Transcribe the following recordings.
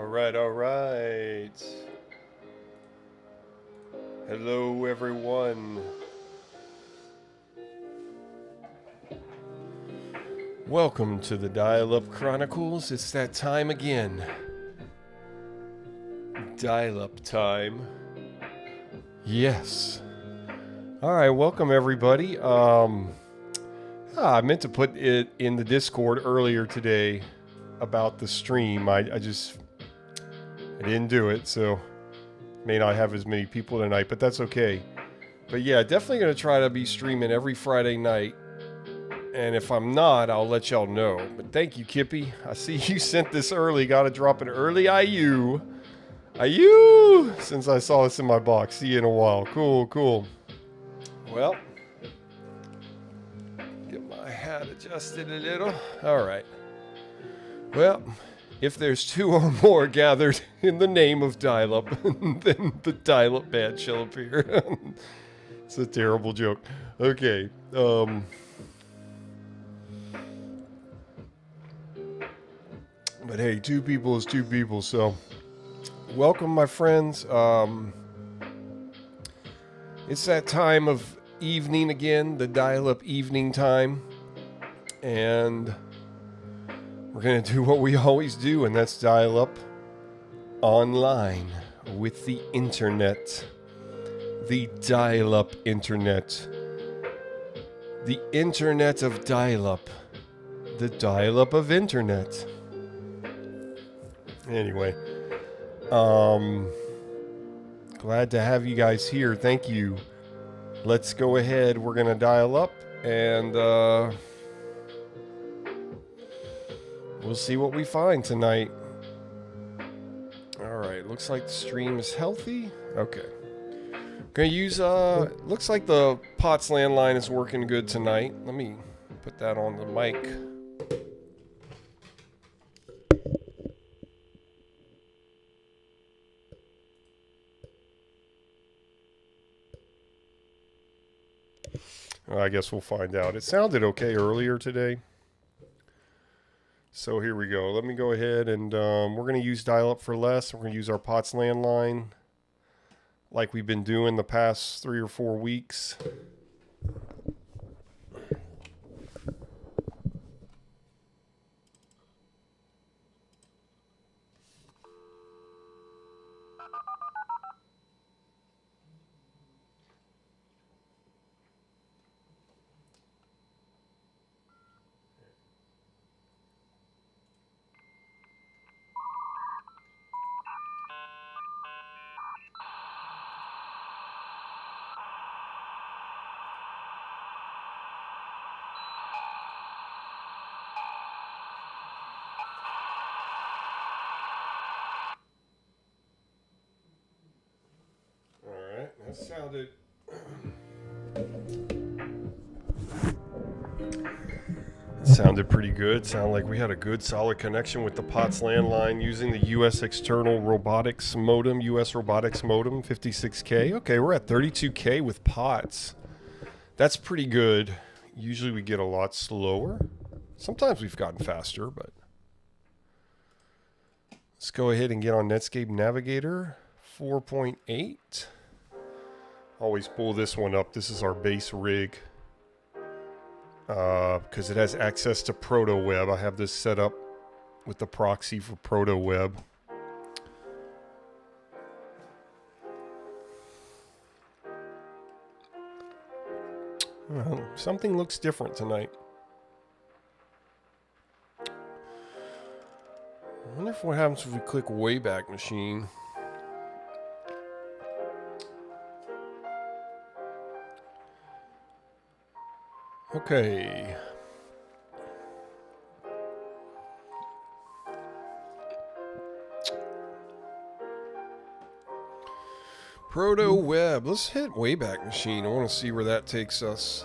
All right, all right. Hello, everyone. Welcome to the Dial-Up Chronicles. It's that time again. Dial-up time. Yes. All right, welcome everybody. I meant to put it in the Discord earlier today about the stream. I didn't do it, so may not have as many people tonight, but that's okay. But yeah, definitely going to try to be streaming every Friday night. And if I'm not, I'll let y'all know. But thank you, Kippy. I see you sent this early. Got to drop an early IU. IU! Since I saw this in my box. See you in a while. Cool, cool. Well, get my hat adjusted a little. All right. Well, if there's two or more gathered in the name of dial-up, then the dial-up band shall appear. It's a terrible joke. Okay. But hey, two people is two people, so welcome, my friends. It's that time of evening again, the dial-up evening time, and we're going to do what we always do, and that's dial up online with the internet. The dial-up internet. The internet of dial-up. The dial-up of internet. Anyway, glad to have you guys here. Thank you. Let's go ahead. We're going to dial up and we'll see what we find tonight. All right. Looks like the stream is healthy. Okay. Gonna use, looks like the POTS landline is working good tonight. Let me put that on the mic. I guess we'll find out. It sounded okay earlier today. So here we go. Let me go ahead and we're going to use dial-up for less. We're going to use our POTS landline like we've been doing the past 3 or 4 weeks. That sounded pretty good. Sounded like we had a good solid connection with the POTS landline using the US external robotics modem, US robotics modem 56K. Okay, we're at 32K with POTS. That's pretty good. Usually we get a lot slower. Sometimes we've gotten faster, but let's go ahead and get on Netscape Navigator 4.8. Always pull this one up. This is our base rig because it has access to Protoweb. I have this set up with the proxy for Protoweb. Well, something looks different tonight. I wonder what happens if we click Wayback Machine. Okay. Protoweb. Let's hit Wayback Machine. I want to see where that takes us.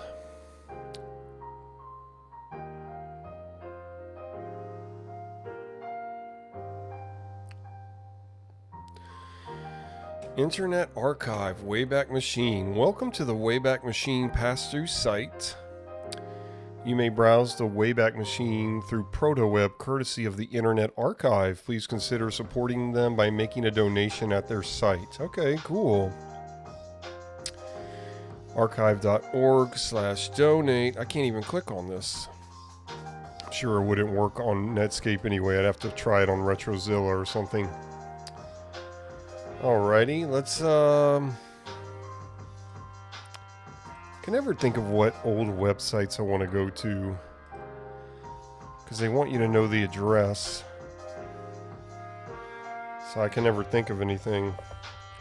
Internet Archive, Wayback Machine. Welcome to the Wayback Machine pass-through site. You may browse the Wayback Machine through Protoweb courtesy of the Internet Archive. Please consider supporting them by making a donation at their site. Okay, cool. archive.org/donate. I can't even click on this. Sure, it wouldn't work on Netscape anyway. I'd have to try it on Retrozilla or something. Alrighty, let's can never think of what old websites I want to go to, because they want you to know the address, so I can never think of anything.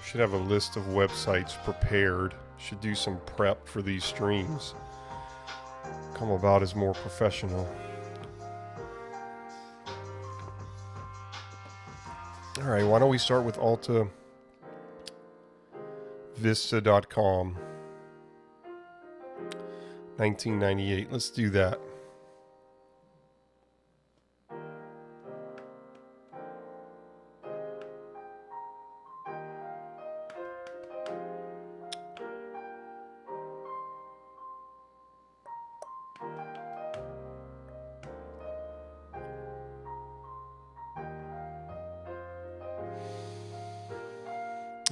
Should have a list of websites prepared. Should do some prep for these streams. Come about as more professional. Alright, why don't we start with altavista.com. 1998. Let's do that.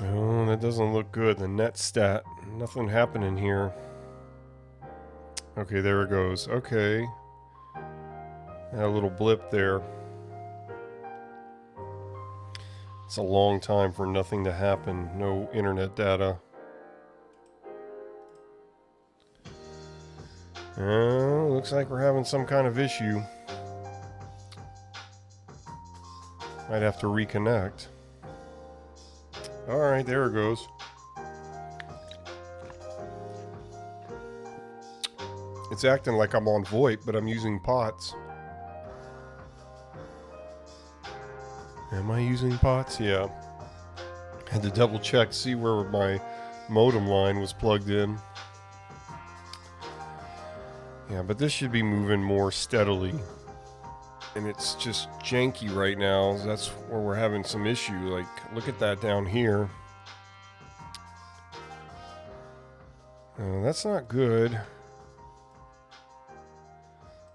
Oh, that doesn't look good. The net stat. Nothing happening here. Okay, there it goes. Okay. Had a little blip there. It's a long time for nothing to happen. No internet data. Looks like we're having some kind of issue. Might have to reconnect. Alright, there it goes. It's acting like I'm on VoIP, but I'm using POTS. Am I using POTS? Yeah. Had to double check, see where my modem line was plugged in. Yeah, but this should be moving more steadily. And it's just janky right now. That's where we're having some issue. Like, look at that down here. That's not good.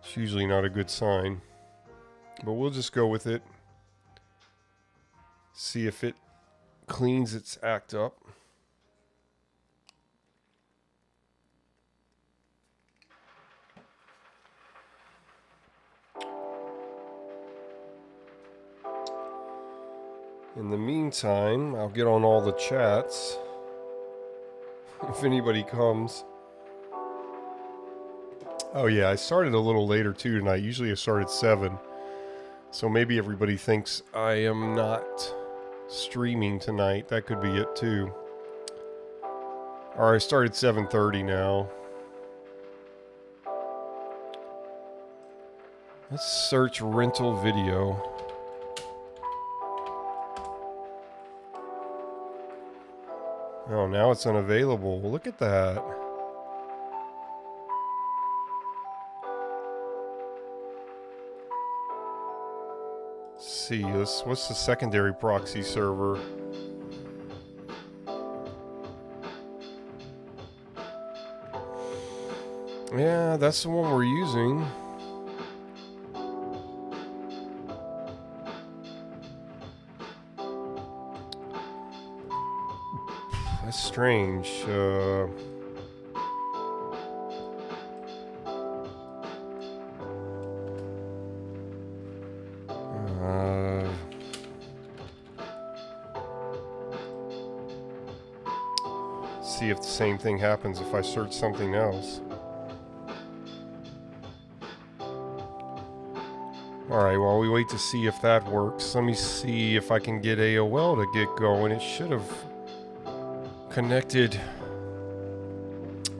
It's usually not a good sign. But we'll just go with it. See if it cleans its act up. In the meantime, I'll get on all the chats. If anybody comes. Oh yeah, I started a little later too tonight. Usually I start at 7. So maybe everybody thinks I am not streaming tonight. That could be it too. Alright, I started 7:30 now. Let's search rental video. Oh, now it's unavailable. Look at that. Let's see, what's the secondary proxy server? Yeah, that's the one we're using. That's strange. See if the same thing happens if I search something else. Alright, while we wait to see if that works, let me see if I can get AOL to get going. It should have connected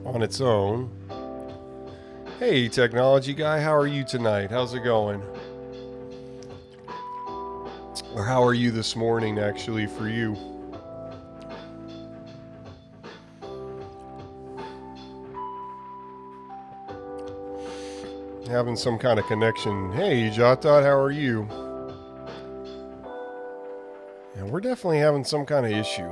on its own. Hey, technology guy, how are you tonight? How's it going? Or how are you this morning, actually, for you? Having some kind of connection. Hey, JotDot, how are you? Yeah, we're definitely having some kind of issue.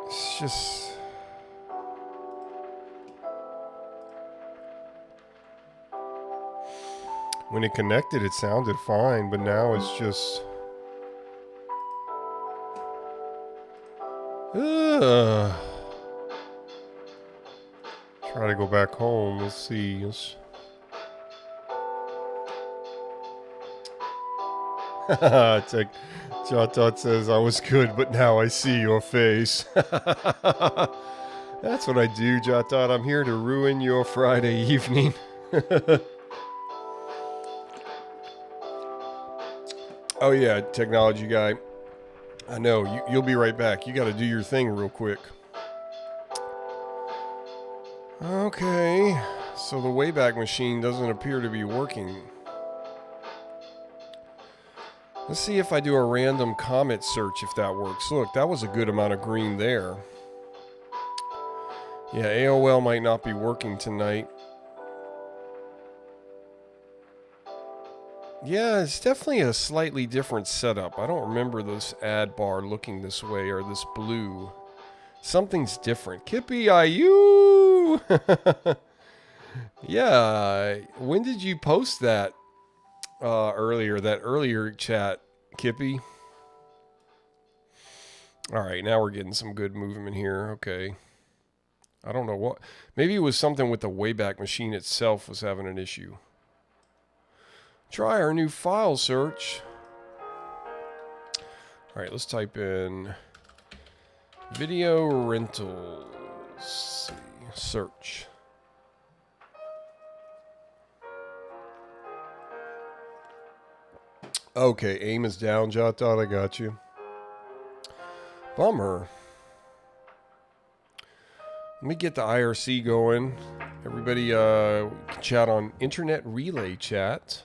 It's just When it connected, it sounded fine, but now it's just... Try to go back home. Let's see. It's like JotDot says, I was good, but now I see your face. That's what I do, JotDot. I'm here to ruin your Friday evening. Oh yeah, technology guy. I know, you'll be right back. You got to do your thing real quick. Okay, so the Wayback Machine doesn't appear to be working. Let's see if I do a random comment search if that works. Look, that was a good amount of green there. Yeah, AOL might not be working tonight. Yeah, it's definitely a slightly different setup. I don't remember this ad bar looking this way or this blue. Something's different. Kippy IU! Yeah, when did you post that earlier? That earlier chat, Kippy? Alright, now we're getting some good movement here. Okay. I don't know what. Maybe it was something with the Wayback Machine itself was having an issue. Try our new file search. Alright, let's type in video rentals. Let's see. Search. Okay, aim is down, JotDot. I got you. Bummer. Let me get the IRC going. Everybody can chat on Internet Relay Chat.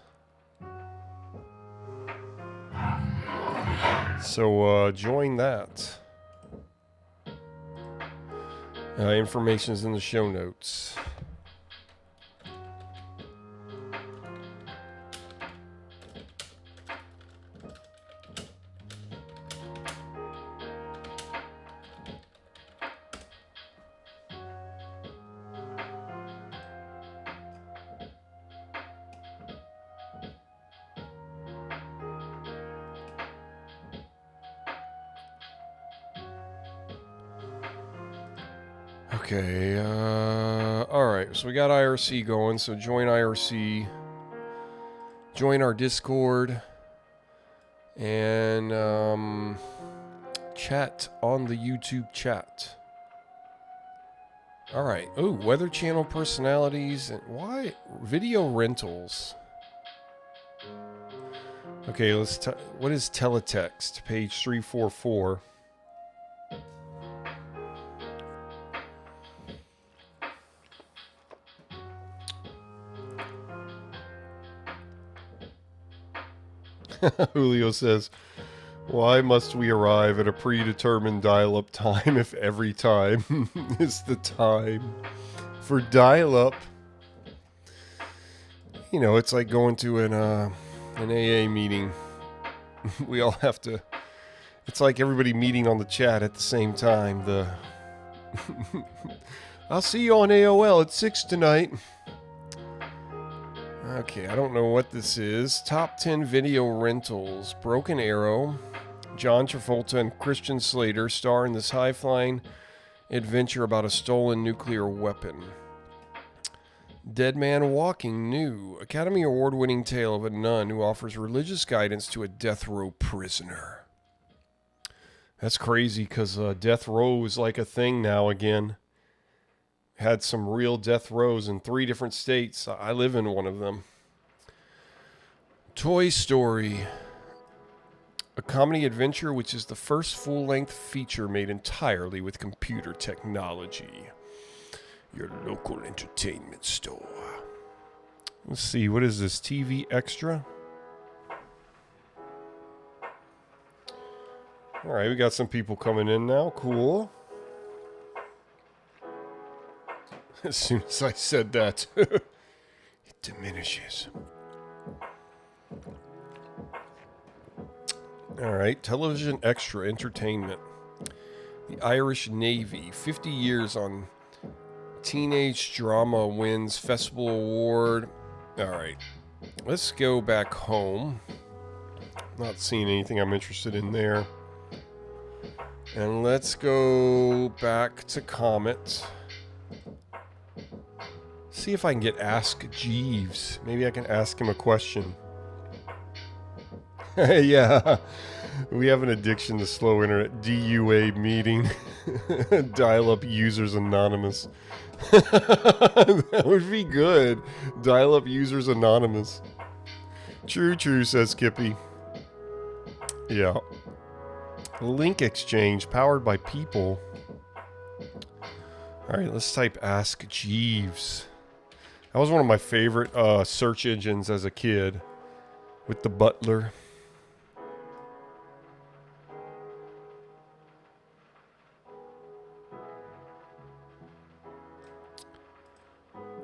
So join that. Information is in the show notes. Okay, alright, so we got IRC going, so join IRC, join our Discord, and chat on the YouTube chat. Alright, ooh, Weather Channel personalities, and why? Video rentals. Okay, what is teletext? Page 344. Julio says, why must we arrive at a predetermined dial-up time if every time is the time for dial-up? You know, it's like going to an AA meeting. We all have to... It's like everybody meeting on the chat at the same time. I'll see you on AOL at 6 tonight. Okay, I don't know what this is. Top 10 video rentals. Broken Arrow. John Travolta and Christian Slater star in this high-flying adventure about a stolen nuclear weapon. Dead Man Walking New. Academy Award-winning tale of a nun who offers religious guidance to a death row prisoner. That's crazy because death row is like a thing now again. Had some real death rows in 3 different states. I live in one of them. Toy Story. A comedy adventure which is the first full-length feature made entirely with computer technology. Your local entertainment store. Let's see, what is this? TV Extra? Alright, we got some people coming in now. Cool. As soon as I said that, it diminishes. Alright, Television Extra Entertainment. The Irish Navy, 50 years on Teenage Drama wins Festival Award. Alright, let's go back home. Not seeing anything I'm interested in there. And let's go back to Comet. See if I can get Ask Jeeves. Maybe I can ask him a question. Yeah, we have an addiction to slow internet. DUA meeting. Dial-up users anonymous. That would be good. Dial-up users anonymous. True, true, says Kippy. Yeah. Link exchange powered by people. Alright, let's type Ask Jeeves. That was one of my favorite search engines as a kid. With the butler.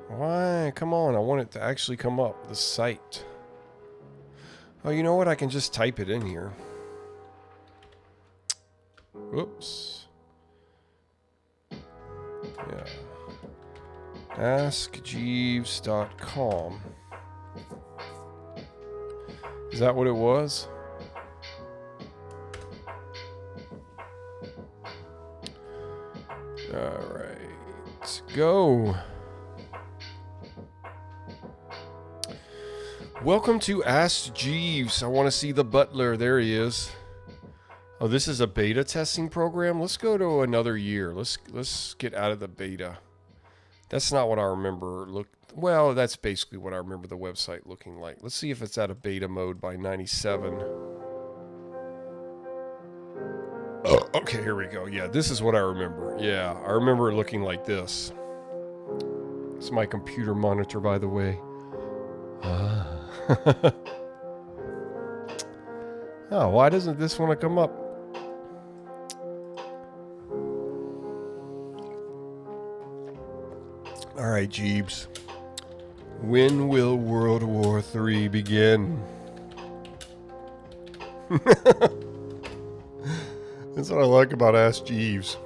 Why? Come on, I want it to actually come up. The site. Oh, you know what? I can just type it in here. Whoops. Yeah. AskJeeves.com. Is that what it was? Alright. Go. Welcome to Ask Jeeves. I want to see the butler. There he is. Oh, this is a beta testing program? Let's go to another year. Let's get out of the beta. That's not what I remember. Well, that's basically what I remember the website looking like. Let's see if it's out of beta mode by 97. Oh, okay, here we go. Yeah, this is what I remember. Yeah, I remember it looking like this. It's my computer monitor, by the way. Oh, why doesn't this want to come up? Alright, Jeeves. When will World War III begin? That's what I like about Ask Jeeves.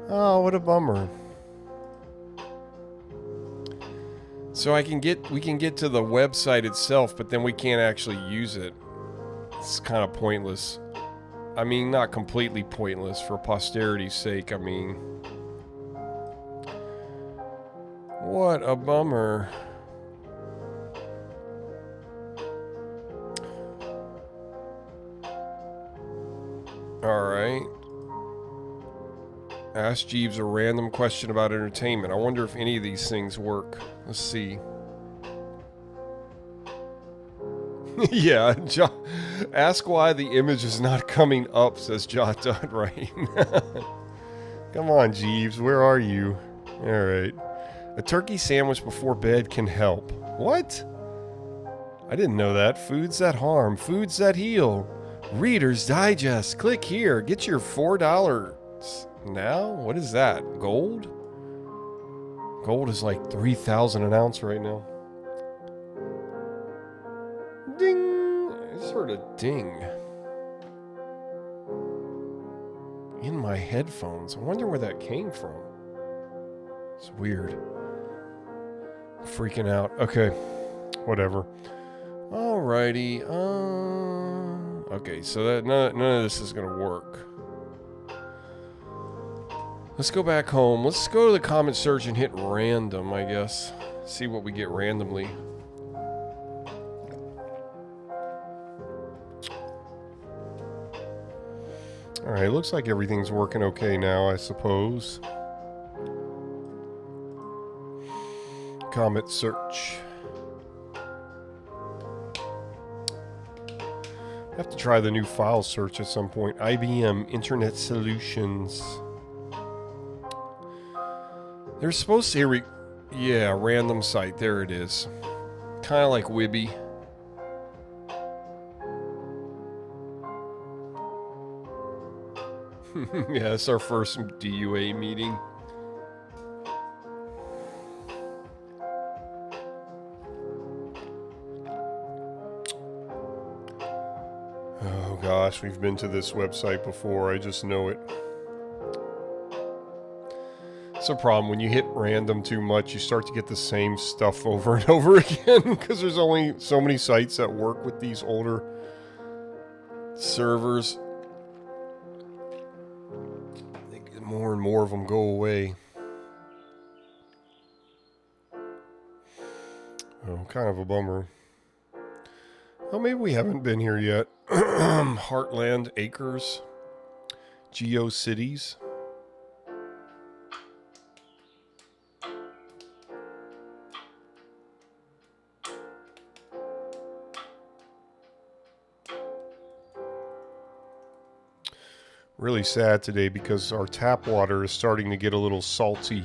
Oh, what a bummer. So we can get to the website itself, but then we can't actually use it. It's kind of pointless. I mean, not completely pointless for posterity's sake. I mean, what a bummer. Alright. Ask Jeeves a random question about entertainment. I wonder if any of these things work. Let's see. Yeah, ask why the image is not coming up, says JotDot, right? Come on, Jeeves, where are you? Alright. A turkey sandwich before bed can help. What? I didn't know that. Foods that harm, foods that heal. Reader's Digest. Click here. Get your $4 now? What is that? Gold? Gold is like 3,000 an ounce right now. Ding! I just heard a ding. In my headphones. I wonder where that came from. It's weird. I'm freaking out. Okay. Whatever. Alrighty. Okay, so that none of this is gonna work. Let's go back home. Let's go to the comment search and hit random, I guess. See what we get randomly. Alright, looks like everything's working okay now, I suppose. Comment search. I have to try the new file search at some point. IBM Internet Solutions. They're supposed to... Yeah, random site. There it is. Kind of like Wibby. Yeah, it's our first DUA meeting. Oh gosh, we've been to this website before. I just know it. It's a problem when you hit random too much, you start to get the same stuff over and over again because there's only so many sites that work with these older servers. I think more and more of them go away. Oh, kind of a bummer. Oh, maybe we haven't been here yet. Heartland Acres. GeoCities. Really sad today because our tap water is starting to get a little salty.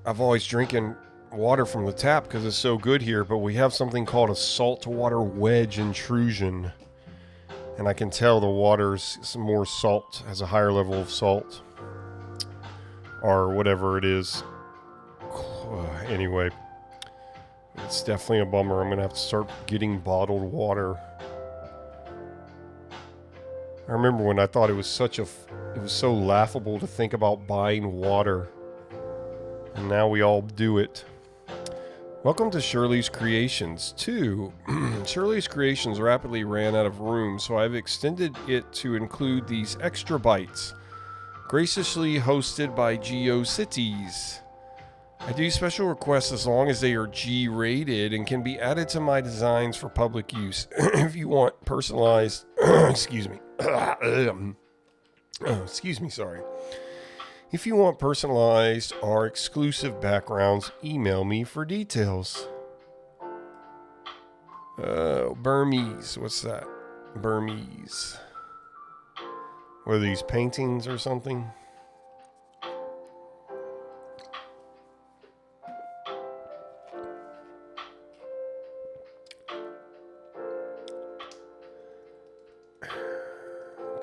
I've always drinking water from the tap because it's so good here, but we have something called a saltwater wedge intrusion. And I can tell the water's some more salt, has a higher level of salt. Or whatever it is. Anyway, it's definitely a bummer. I'm going to have to start getting bottled water. I remember when I thought it was so laughable to think about buying water. And now we all do it. Welcome to Shirley's Creations 2. Shirley's Creations rapidly ran out of room, so I've extended it to include these extra bytes. Graciously hosted by GeoCities. I do special requests as long as they are G-rated and can be added to my designs for public use. If you want personalized... excuse me. Excuse me, sorry. If you want personalized or exclusive backgrounds, email me for details. Burmese. What's that? Burmese. What are these, paintings or something?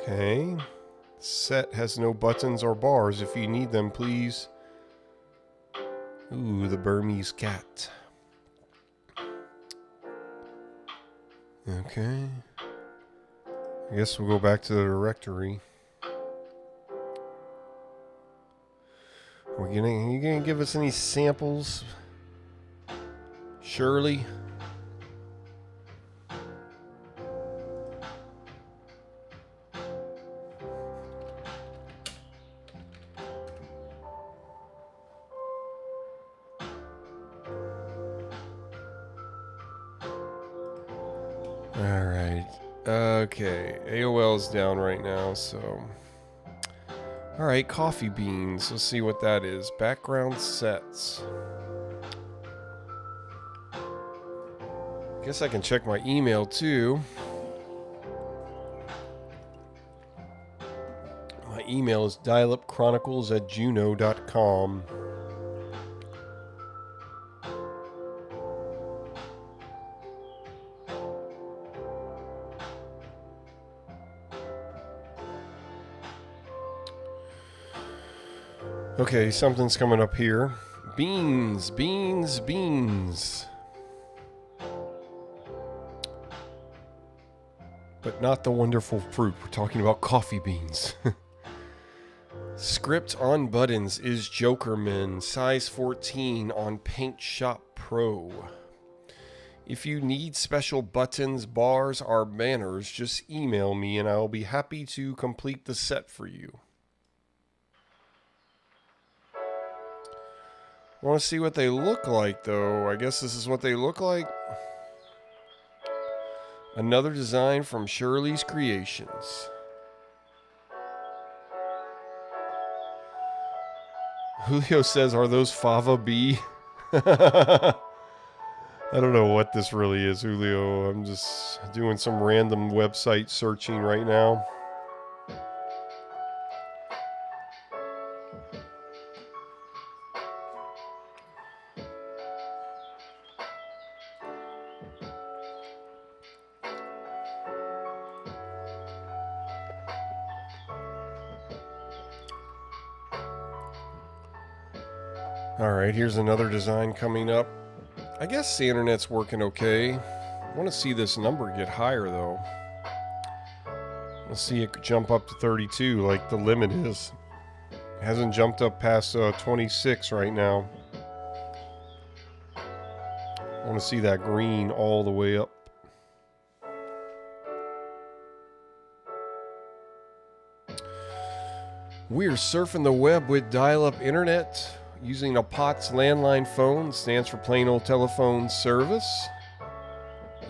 Okay. Set has no buttons or bars. If you need them, please. Ooh, the Burmese cat. Okay. I guess we'll go back to the directory. Are you gonna give us any samples, Shirley? Okay, AOL's down right now, so... Alright, coffee beans. Let's see what that is. Background sets. Guess I can check my email, too. My email is dialupchronicles@juno.com. Okay, something's coming up here. Beans, beans, beans. But not the wonderful fruit. We're talking about coffee beans. Script on buttons is Jokerman, size 14 on Paint Shop Pro. If you need special buttons, bars, or banners, just email me and I'll be happy to complete the set for you. I want to see what they look like, though. I guess this is what they look like. Another design from Shirley's Creations. Julio says, are those Fava B? I don't know what this really is, Julio. I'm just doing some random website searching right now. Alright, here's another design coming up. I guess the internet's working okay. I want to see this number get higher, though. Let's see it jump up to 32 like the limit is. Hasn't jumped up past 26 right now. I want to see that green all the way up. We're surfing the web with dial-up internet using a POTS landline phone. Stands for plain old telephone service.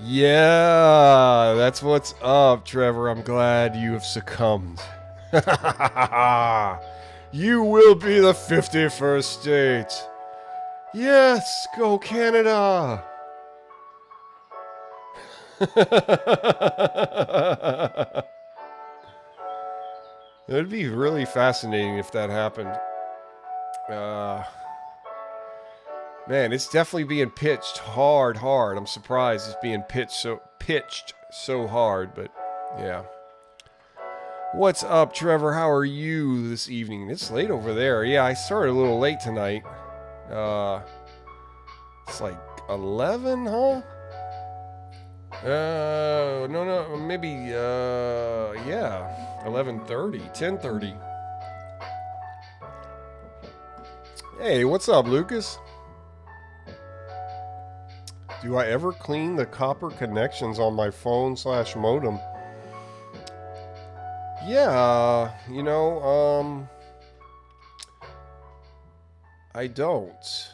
Yeah, that's what's up, Trevor. I'm glad you have succumbed. You will be the 51st state. Yes, go Canada. It would be really fascinating if that happened. Man, it's definitely being pitched hard. I'm surprised it's being pitched so hard, but yeah. What's up, Trevor? How are you this evening? It's late over there. Yeah, I started a little late tonight. It's like 11, huh? No, maybe, yeah. 11:30, 10:30. Hey, what's up, Lucas? Do I ever clean the copper connections on my phone/modem? Yeah, I don't.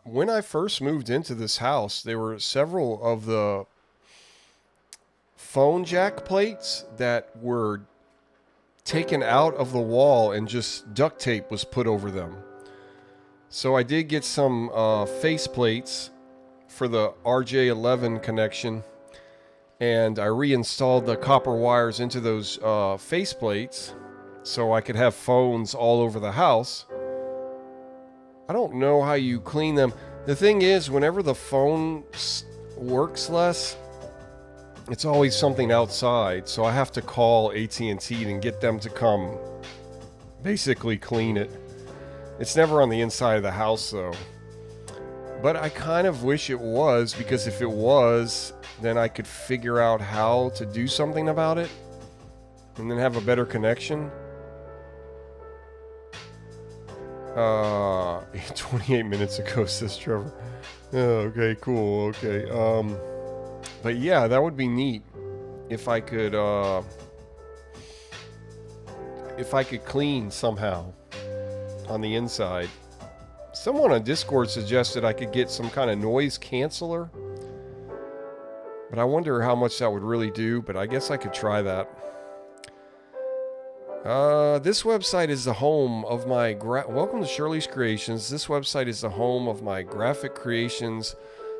When I first moved into this house, there were several of the phone jack plates that were taken out of the wall and just duct tape was put over them. So I did get some face plates for the RJ11 connection, and I reinstalled the copper wires into those face plates so I could have phones all over the house. I don't know how you clean them. The thing is, whenever the phone works less, it's always something outside, so I have to call AT&T and get them to come basically clean it. It's never on the inside of the house, though. But I kind of wish it was, because if it was, then I could figure out how to do something about it and then have a better connection. 28 minutes ago, says Trevor. Oh, okay, cool, okay. But yeah, that would be neat if I could clean somehow on the inside. Someone on Discord suggested I could get some kind of noise canceller, but I wonder how much that would really do, but I guess I could try that. This website is the home of my welcome to Shirley's Creations. This website is the home of my graphic creations,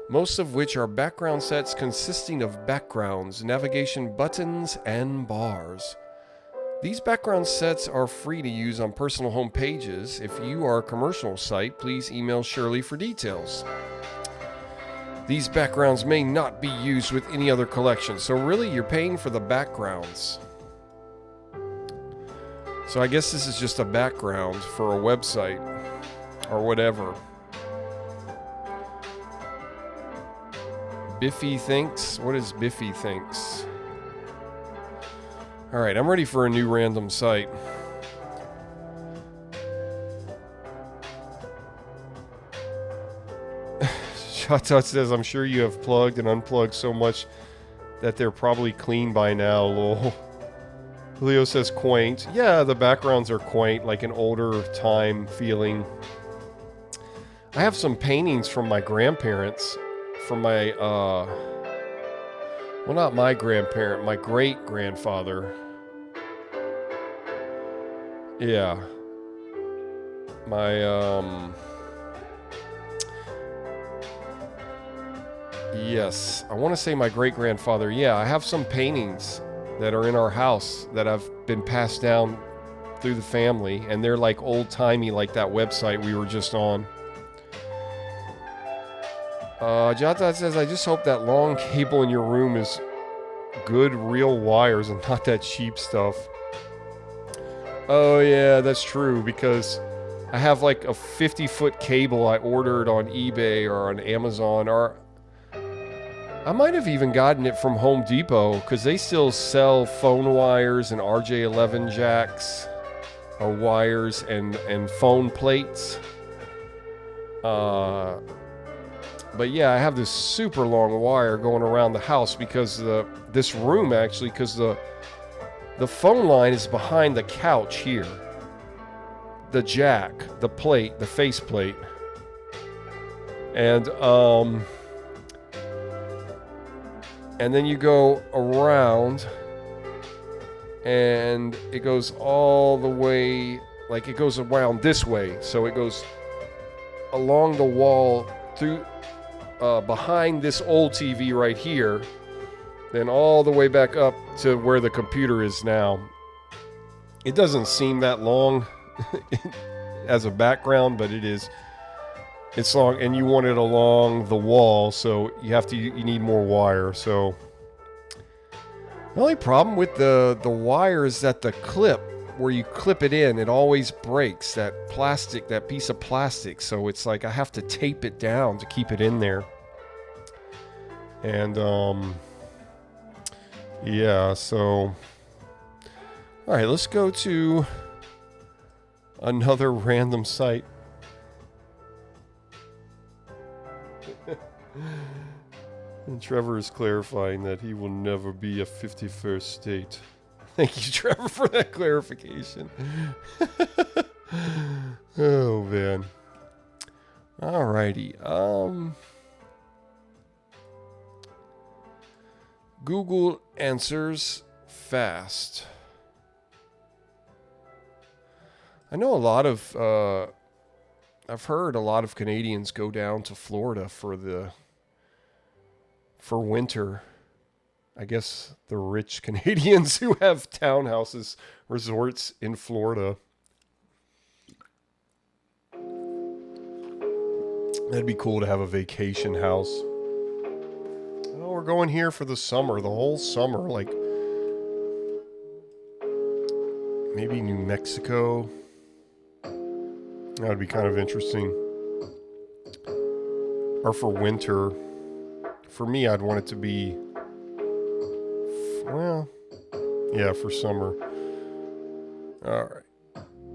most of which are background sets consisting of backgrounds, navigation buttons, and bars. These background sets are free to use on personal home pages. If you are a commercial site, please email Shirley for details. These backgrounds may not be used with any other collection, so really you're paying for the backgrounds. So I guess this is just a background for a website or whatever. Biffy thinks? What is Biffy thinks? Alright, I'm ready for a new random site. JotDot says, I'm sure you have plugged and unplugged so much that they're probably clean by now, lol. Leo says quaint. Yeah, the backgrounds are quaint, like an older time feeling. I have some paintings from my grandparents, from my, well, not my grandparent, my great-grandfather. Yeah. My, yes, I want to say my great-grandfather. Yeah, I have some paintings that are in our house that have been passed down through the family, and they're like old-timey, like that website we were just on. JotDot says, I just hope that long cable in your room is good real wires and not that cheap stuff. Oh yeah, that's true, because I have like a 50-foot cable I ordered on eBay or on Amazon, or I might have even gotten it from Home Depot, because they still sell phone wires and RJ11 jacks. wires and phone plates. But yeah, I have this super long wire going around the house because this room actually, because the phone line is behind the couch here. The jack, the plate, the face plate. And then you go around and it goes all the way, like it goes around this way. So it goes along the wall through behind this old TV right here, then all the way back up to where the computer is now. It doesn't seem that long as a background, but it is. It's long, and you want it along the wall, so you need more wire. So the only problem with the wire is that the clip where you clip it in, it always breaks, that piece of plastic. So it's like I have to tape it down to keep it in there. And yeah, so all right, let's go to another random site. And Trevor is clarifying that he will never be a 51st state. Thank you, Trevor, for that clarification. Oh, man. Alrighty. Google answers fast. I know a lot of... I've heard a lot of Canadians go down to Florida for winter. I guess the rich Canadians who have townhouses, resorts in Florida. That'd be cool to have a vacation house. Oh, we're going here for the summer, the whole summer, like maybe New Mexico. That would be kind of interesting. Or for winter. For me, I'd want it to be, well, yeah, for summer. All right.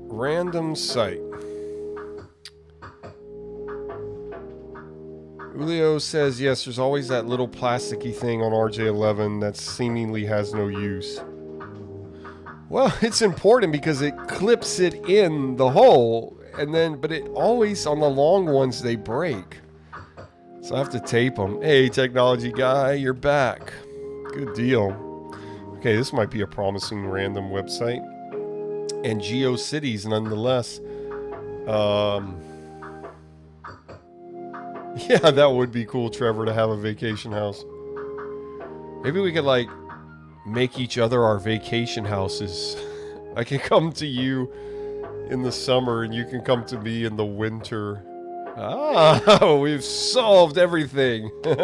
Random site. Julio says, yes, there's always that little plasticky thing on RJ11 that seemingly has no use. Well, it's important because it clips it in the hole. And then, but it always, on the long ones, they break. So I have to tape them. Hey, technology guy, you're back. Good deal. Okay, this might be a promising random website. And GeoCities, nonetheless. Yeah, that would be cool, Trevor, to have a vacation house. Maybe we could, like, make each other our vacation houses. I can come to you in the summer, and you can come to me in the winter. Ah, we've solved everything. He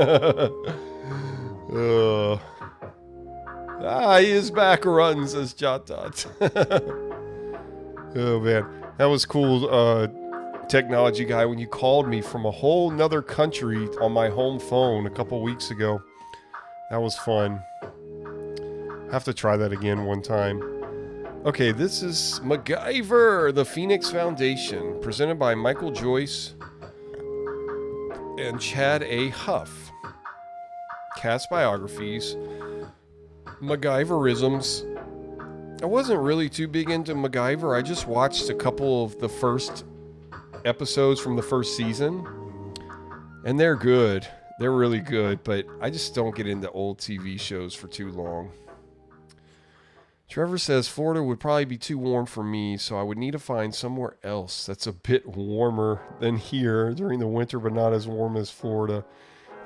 is back run, says JotDot. Oh, man. That was cool, technology guy, when you called me from a whole nother country on my home phone a couple weeks ago. That was fun. I have to try that again one time. Okay, this is MacGyver, the Phoenix Foundation, presented by Michael Joyce and Chad A. Huff. Cast biographies. MacGyverisms. I wasn't really too big into MacGyver. I just watched a couple of the first episodes from the first season. And they're good. They're really good, but I just don't get into old TV shows for too long. Trevor says Florida would probably be too warm for me, so I would need to find somewhere else that's a bit warmer than here during the winter, but not as warm as Florida.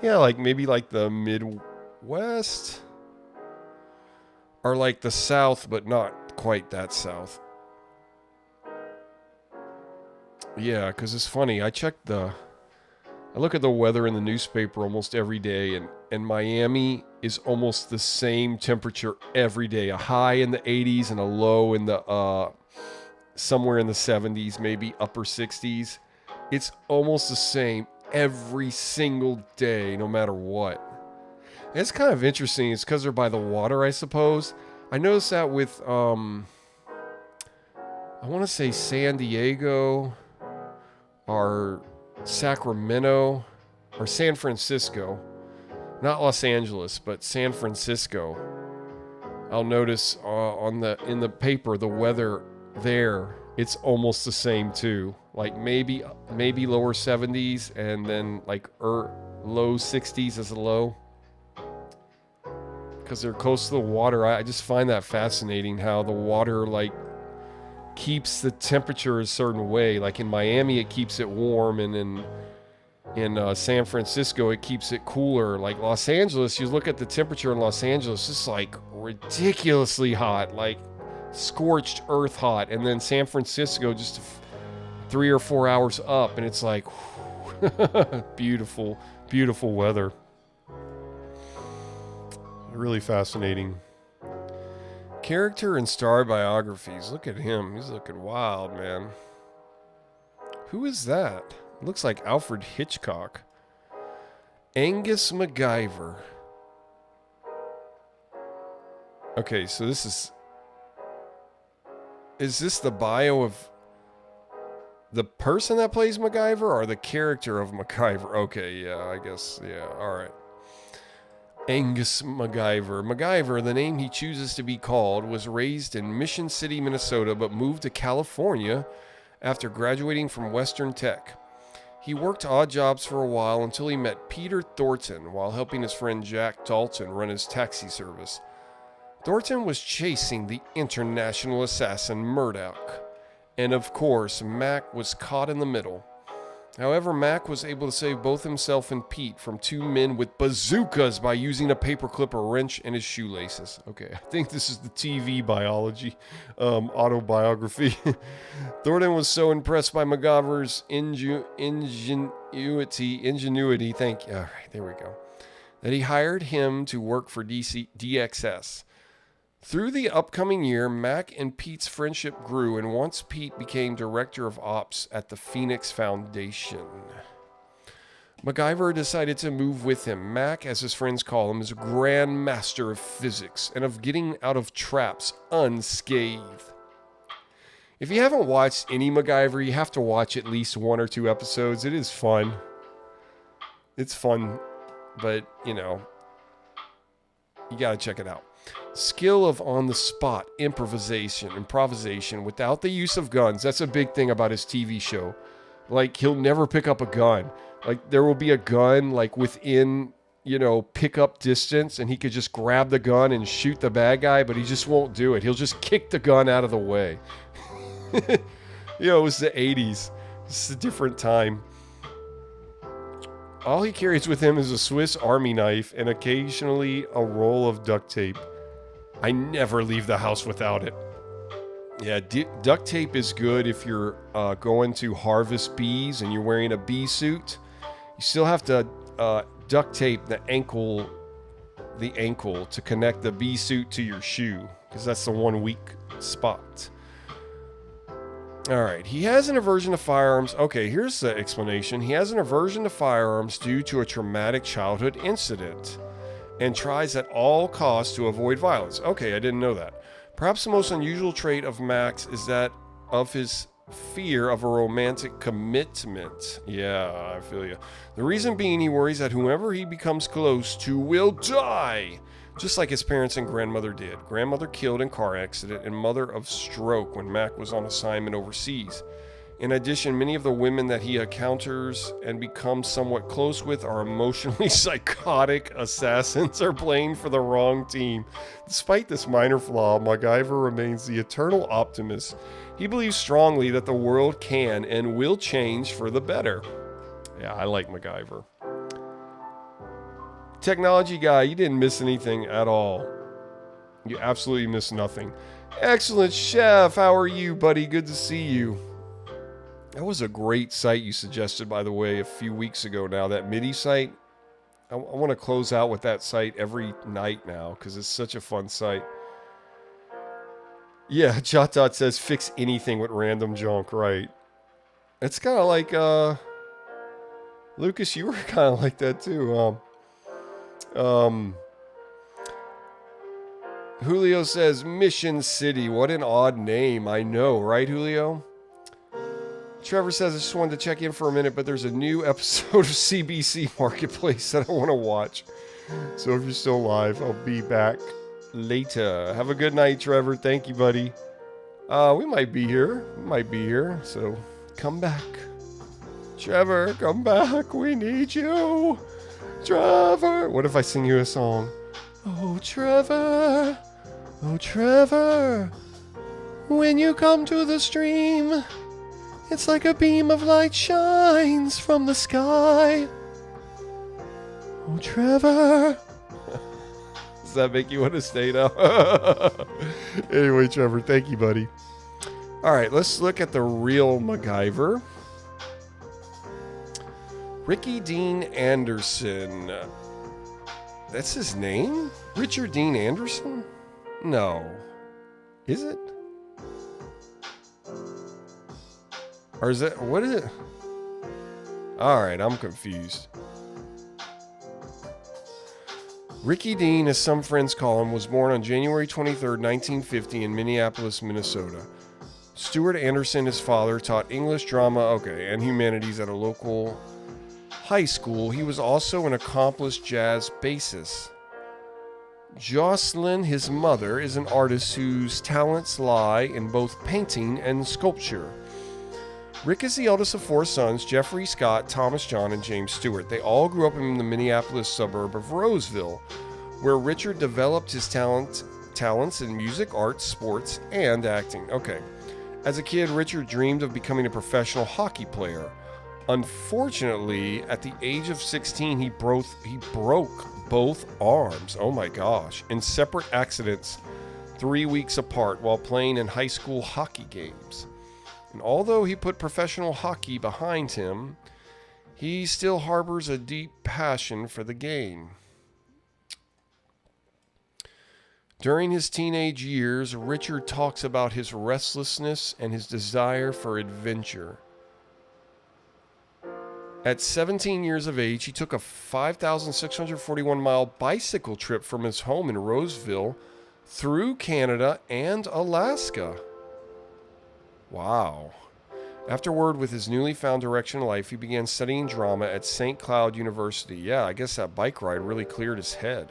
Yeah, like maybe like the Midwest, or like the South, but not quite that South. Yeah, because it's funny. I look at the weather in the newspaper almost every day, and Miami is almost the same temperature every day. A high in the 80s and a low in the somewhere in the 70s, maybe upper 60s. It's almost the same every single day, no matter what. And it's kind of interesting. It's because they're by the water, I suppose. I noticed that with I want to say San Diego or Sacramento or San Francisco. Not Los Angeles, but San Francisco. I'll notice in the paper the weather there, it's almost the same too. Like maybe lower 70s and then like low 60s as a low. Because they're close to the water. I just find that fascinating how the water like keeps the temperature a certain way. Like in Miami it keeps it warm, and in San Francisco it keeps it cooler. Like Los Angeles, you look at the temperature in Los Angeles, it's like ridiculously hot, like scorched earth hot. And then San Francisco just 3 or 4 hours up and it's like beautiful weather. Really fascinating. Character and star biographies. Look at him. He's looking wild, man. Who is that? Looks like Alfred Hitchcock. Angus MacGyver. Okay, so this is this the bio of the person that plays MacGyver or the character of MacGyver? Okay, yeah, I guess, yeah, alright. Angus MacGyver. MacGyver, the name he chooses to be called, was raised in Mission City, Minnesota, but moved to California after graduating from Western Tech. He worked odd jobs for a while until he met Peter Thornton while helping his friend Jack Dalton run his taxi service. Thornton was chasing the international assassin Murdoch, and of course, Mac was caught in the middle. However, Mac was able to save both himself and Pete from two men with bazookas by using a paperclip, a wrench, and his shoelaces. Okay, I think this is the TV biology autobiography. Thornton was so impressed by MacGyver's ingenuity, thank you. All right, there we go. That he hired him to work for DXS. Through the upcoming year, Mac and Pete's friendship grew, and once Pete became director of ops at the Phoenix Foundation, MacGyver decided to move with him. Mac, as his friends call him, is a grand master of physics and of getting out of traps unscathed. If you haven't watched any MacGyver, you have to watch at least 1 or 2 episodes. It is fun. It's fun, but, you know, you gotta check it out. Skill of on-the-spot improvisation without the use of guns. That's a big thing about his TV show. Like, he'll never pick up a gun. Like, there will be a gun, like, within, you know, pickup distance, and he could just grab the gun and shoot the bad guy, but he just won't do it. He'll just kick the gun out of the way. You know, it was the 80s. It's a different time. All he carries with him is a Swiss Army knife and occasionally a roll of duct tape. I never leave the house without it. Yeah, duct tape is good if you're going to harvest bees and you're wearing a bee suit. You still have to duct tape the ankle to connect the bee suit to your shoe, because that's the one weak spot. All right, he has an aversion to firearms. Okay, here's the explanation. He has an aversion to firearms due to a traumatic childhood incident and tries at all costs to avoid violence. Okay, I didn't know that. Perhaps the most unusual trait of Max is that of his fear of a romantic commitment. Yeah, I feel you. The reason being, he worries that whoever he becomes close to will die, just like his parents and grandmother did. Grandmother killed in car accident and mother of stroke when Mac was on assignment overseas. In addition, many of the women that he encounters and becomes somewhat close with are emotionally psychotic assassins or playing for the wrong team. Despite this minor flaw, MacGyver remains the eternal optimist. He believes strongly that the world can and will change for the better. Yeah, I like MacGyver. Technology guy, you didn't miss anything at all. You absolutely missed nothing. Excellent, Chef. How are you, buddy? Good to see you. That was a great site you suggested, by the way, a few weeks ago now. That MIDI site. I want to close out with that site every night now because it's such a fun site. Yeah, JotDot says fix anything with random junk, right? It's kind of like, Lucas, you were kind of like that too. Julio says Mission City. What an odd name. I know, right, Julio? Trevor says, I just wanted to check in for a minute, but there's a new episode of CBC Marketplace that I want to watch. So if you're still alive, I'll be back later. Have a good night, Trevor. Thank you, buddy. We might be here. So come back. Trevor, come back. We need you. Trevor. What if I sing you a song? Oh, Trevor. Oh, Trevor. When you come to the stream, it's like a beam of light shines from the sky. Oh, Trevor. Does that make you want to stay now? Anyway, Trevor, thank you, buddy. All right, let's look at the real MacGyver. Ricky Dean Anderson. That's his name? Richard Dean Anderson? No. Is it? Or is it? What is it? All right, I'm confused. Ricky Dean, as some friends call him, was born on January 23rd, 1950 in Minneapolis, Minnesota. Stuart Anderson, his father, taught English, drama, and humanities at a local high school. He was also an accomplished jazz bassist. Jocelyn, his mother, is an artist whose talents lie in both painting and sculpture. Rick is the eldest of four sons, Jeffrey, Scott, Thomas John, and James Stewart. They all grew up in the Minneapolis suburb of Roseville, where Richard developed his talents in music, arts, sports, and acting. As a kid, Richard dreamed of becoming a professional hockey player. Unfortunately, at the age of 16, he broke both arms, oh my gosh, in separate accidents 3 weeks apart while playing in high school hockey games. And although he put professional hockey behind him, he still harbors a deep passion for the game. During his teenage years, Richard talks about his restlessness and his desire for adventure. At 17 years of age, he took a 5,641-mile bicycle trip from his home in Roseville through Canada and Alaska. Wow. Afterward, with his newly found direction in life, he began studying drama at St. Cloud University. Yeah, I guess that bike ride really cleared his head.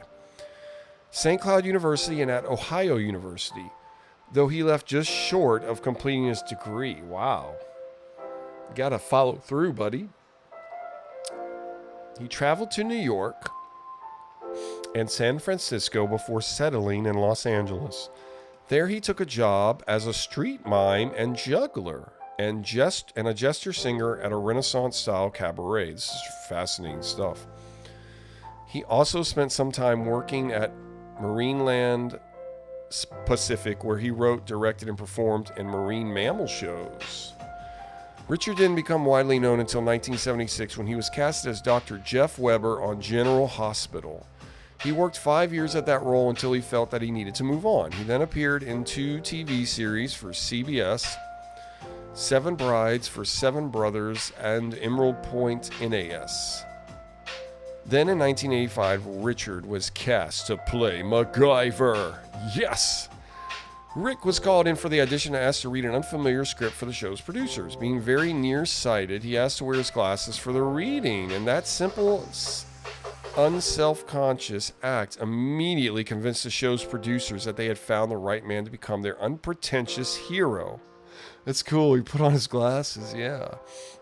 St. Cloud University and at Ohio University, though he left just short of completing his degree. Wow. Gotta follow through, buddy. He traveled to New York and San Francisco before settling in Los Angeles. There he took a job as a street mime and juggler and a jester singer at a Renaissance-style cabaret. This is fascinating stuff. He also spent some time working at Marineland Pacific, where he wrote, directed, and performed in marine mammal shows. Richard didn't become widely known until 1976 when he was casted as Dr. Jeff Weber on General Hospital. He worked 5 years at that role until he felt that he needed to move on. He then appeared in 2 TV series for CBS, Seven Brides for Seven Brothers, and Emerald Point NAS. Then in 1985, Richard was cast to play MacGyver. Yes! Rick was called in for the audition and asked to read an unfamiliar script for the show's producers. Being very nearsighted, he asked to wear his glasses for the reading, and that simple, unself-conscious act immediately convinced the show's producers that they had found the right man to become their unpretentious hero. That's cool. He put on his glasses, yeah.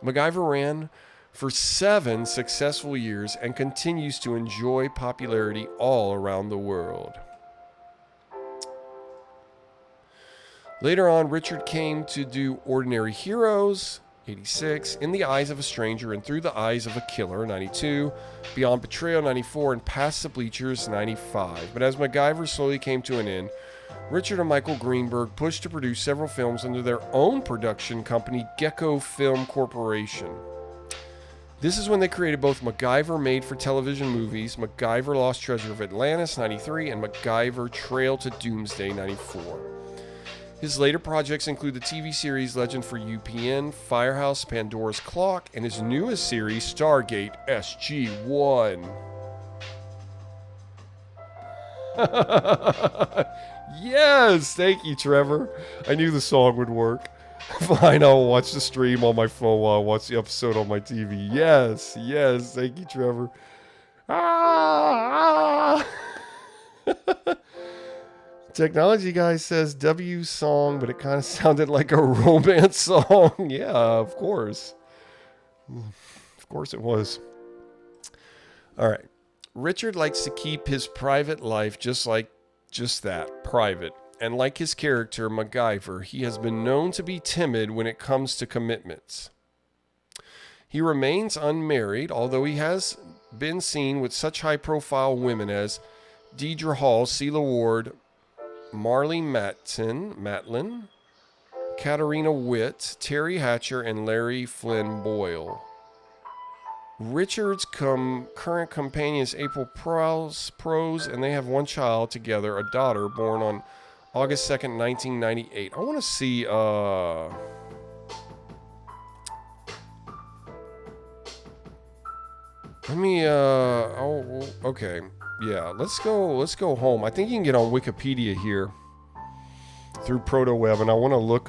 MacGyver ran for 7 successful years and continues to enjoy popularity all around the world. Later on, Richard came to do Ordinary Heroes, 86, In the Eyes of a Stranger and Through the Eyes of a Killer, 92, Beyond Betrayal, 94, and Past the Bleachers, 95. But as MacGyver slowly came to an end, Richard and Michael Greenberg pushed to produce several films under their own production company, Gecko Film Corporation. This is when they created both MacGyver made-for-television movies, MacGyver Lost Treasure of Atlantis, 93, and MacGyver Trail to Doomsday, 94. His later projects include the TV series Legend for UPN, Firehouse, Pandora's Clock, and his newest series, Stargate SG-1. Yes, thank you, Trevor. I knew the song would work. Fine, I'll watch the stream on my phone while I watch the episode on my TV. Yes, yes, thank you, Trevor. Ah! Technology guy says W song, but it kind of sounded like a romance song. Yeah, of course. Of course it was. All right. Richard likes to keep his private life just that, private. And like his character, MacGyver, he has been known to be timid when it comes to commitments. He remains unmarried, although he has been seen with such high-profile women as Deidre Hall, Celia Ward, Marley Matlin, Katarina Witt, Terry Hatcher, and Larry Flynn Boyle. Richard's current companion is April Prose, and they have one child together, a daughter born on August 2nd, 1998. I want to see, okay. Yeah, let's go home. I think you can get on Wikipedia here through Protoweb, and I want to look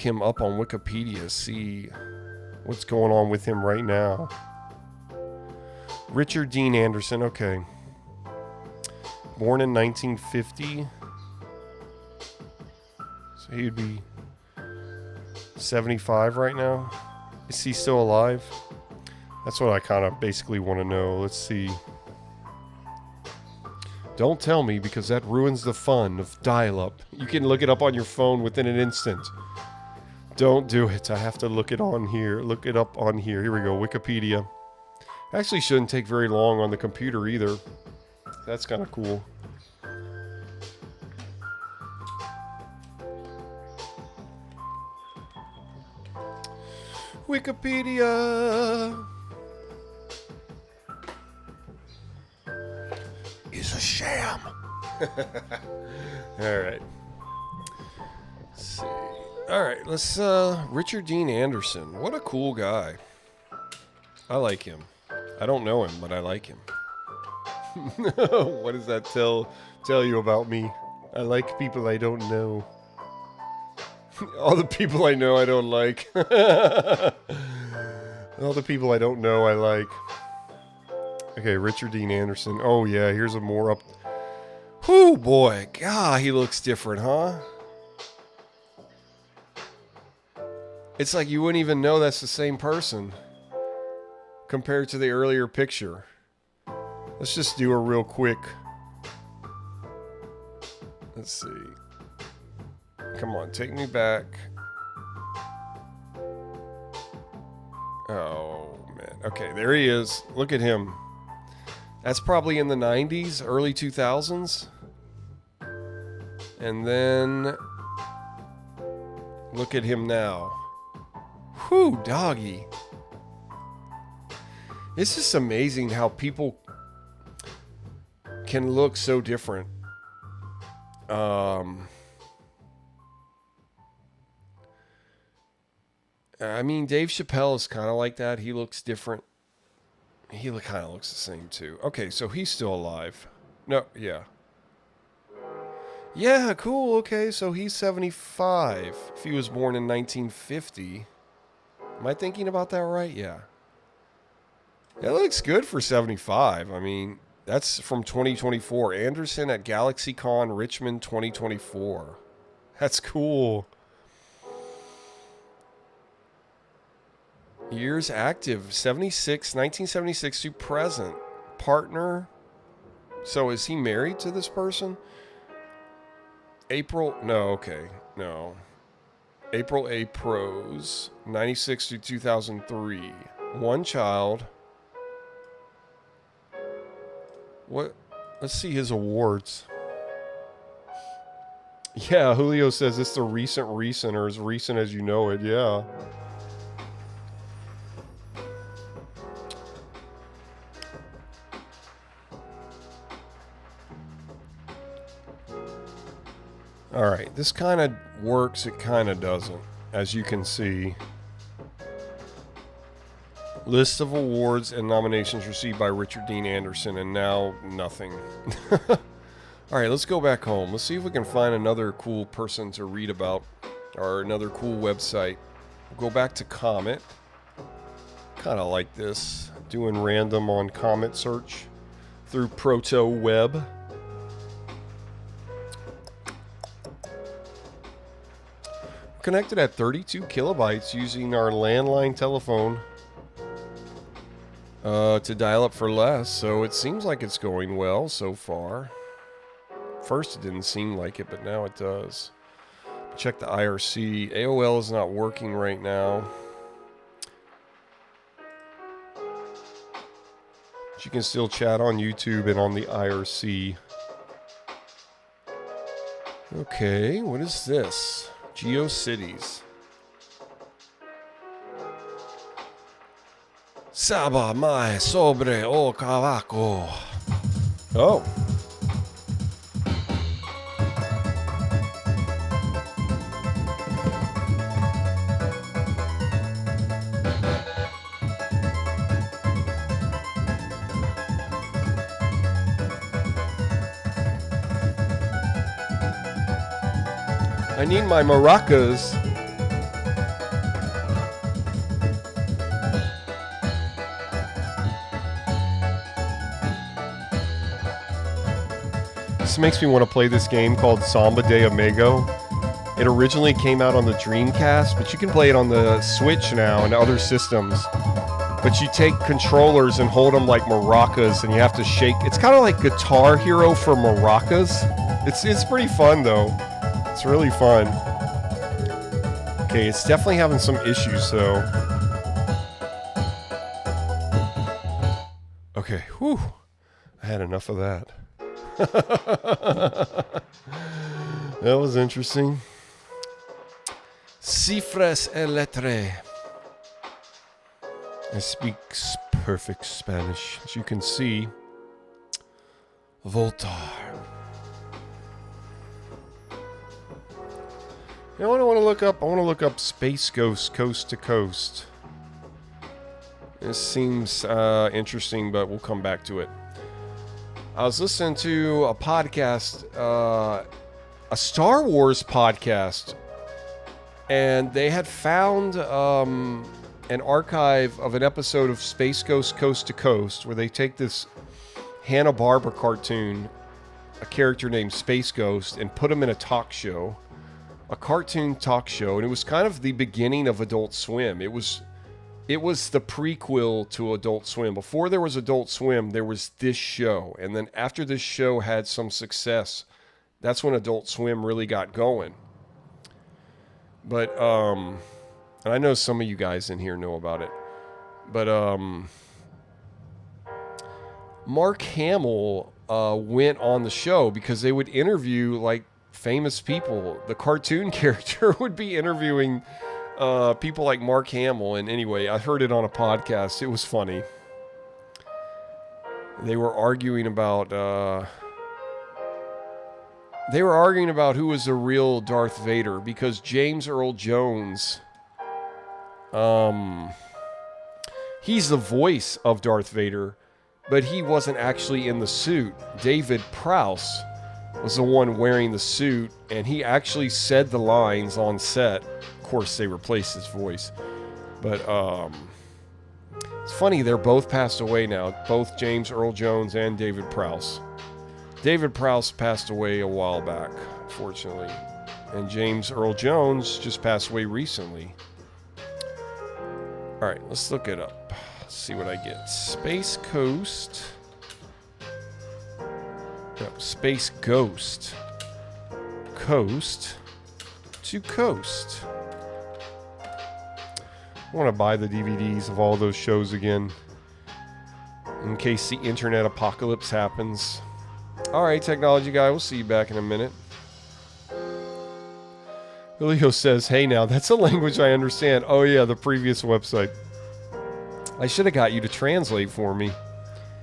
him up on Wikipedia, see what's going on with him right now. Richard Dean Anderson, okay. Born in 1950. So he'd be 75 right now. Is he still alive? That's what I kind of basically want to know. Let's see. Don't tell me, because that ruins the fun of dial-up. You can look it up on your phone within an instant. Don't do it. I have to look it on here. Look it up on here. Here we go. Wikipedia. Actually shouldn't take very long on the computer either. That's kind of cool. Wikipedia is a sham. All right. Let's see. All right, let's Richard Dean Anderson. What a cool guy. I like him. I don't know him, but I like him. What does that tell you about me? I like people I don't know. All the people I know I don't like. All the people I don't know I like. Okay, Richard Dean Anderson. Oh yeah, here's a more up. Whoo boy, God, he looks different, huh? It's like you wouldn't even know that's the same person compared to the earlier picture. Let's just do a real quick. Let's see. Come on, take me back. Oh, man. Okay, there he is. Look at him. That's probably in the 90s, early 2000s. And then look at him now. Whew, doggy. It's just amazing how people can look so different. I mean, Dave Chappelle is kind of like that. He looks different. He kind of looks the same, too. Okay, so he's still alive. No, yeah. Yeah, cool. Okay, so he's 75. If he was born in 1950. Am I thinking about that right? Yeah. That looks good for 75. I mean, that's from 2024. Anderson at GalaxyCon Richmond 2024. That's cool. Years active, 1976 to present. Partner. So is he married to this person? April A. Prose, 96 to 2003. One child. What? Let's see his awards. Yeah, Julio says it's the recent or as recent as you know it. Yeah. All right, this kind of works, it kind of doesn't, as you can see. List of awards and nominations received by Richard Dean Anderson, and now nothing. All right, let's go back home. Let's see if we can find another cool person to read about, or another cool website. We'll go back to Comet. Kind of like this, doing random on Comet search through Protoweb. Connected at 32 kilobytes using our landline telephone to dial up for less, so it seems like it's going well so far. First it didn't seem like it, but now it does. Check the IRC. AOL is not working right now. But you can still chat on YouTube and on the IRC. Okay, what is this? GeoCities. Saba mai sobre o cavaco. Oh. I need my maracas. This makes me want to play this game called Samba de Amigo. It originally came out on the Dreamcast, but you can play it on the Switch now and other systems. But you take controllers and hold them like maracas, and you have to shake. It's kind of like Guitar Hero for maracas. It's pretty fun though. It's really fun. Okay, it's definitely having some issues though. Okay, whew. I had enough of that. That was interesting. Cifras et lettres. I speak perfect Spanish, as you can see. Voltar. You know what I want to look up? I want to look up Space Ghost Coast to Coast. This seems interesting, but we'll come back to it. I was listening to a podcast, a Star Wars podcast, and they had found an archive of an episode of Space Ghost Coast to Coast, where they take this Hanna-Barbera cartoon, a character named Space Ghost, and put him in a talk show. A cartoon talk show, and it was kind of the beginning of Adult Swim. It was the prequel to Adult Swim. Before there was Adult Swim, there was this show, and then after this show had some success, that's when Adult Swim really got going. But and I know some of you guys in here know about it, but Mark Hamill went on the show because they would interview like famous people. The cartoon character would be interviewing people like Mark Hamill, and anyway, I heard it on a podcast. It was funny. They were arguing about who was the real Darth Vader, because James Earl Jones, he's the voice of Darth Vader, but he wasn't actually in the suit. David Prowse was the one wearing the suit, and he actually said the lines on set. Of course, they replaced his voice. But it's funny, they're both passed away now. Both James Earl Jones and David Prowse. David Prowse passed away a while back, unfortunately. And James Earl Jones just passed away recently. Alright, let's look it up. Let's see what I get. Space Coast. No, Space Ghost. Coast to Coast. I want to buy the DVDs of all those shows again, in case the internet apocalypse happens. Alright, technology guy, we'll see you back in a minute. Julio says, hey now, that's a language I understand. Oh yeah, the previous website. I should have got you to translate for me.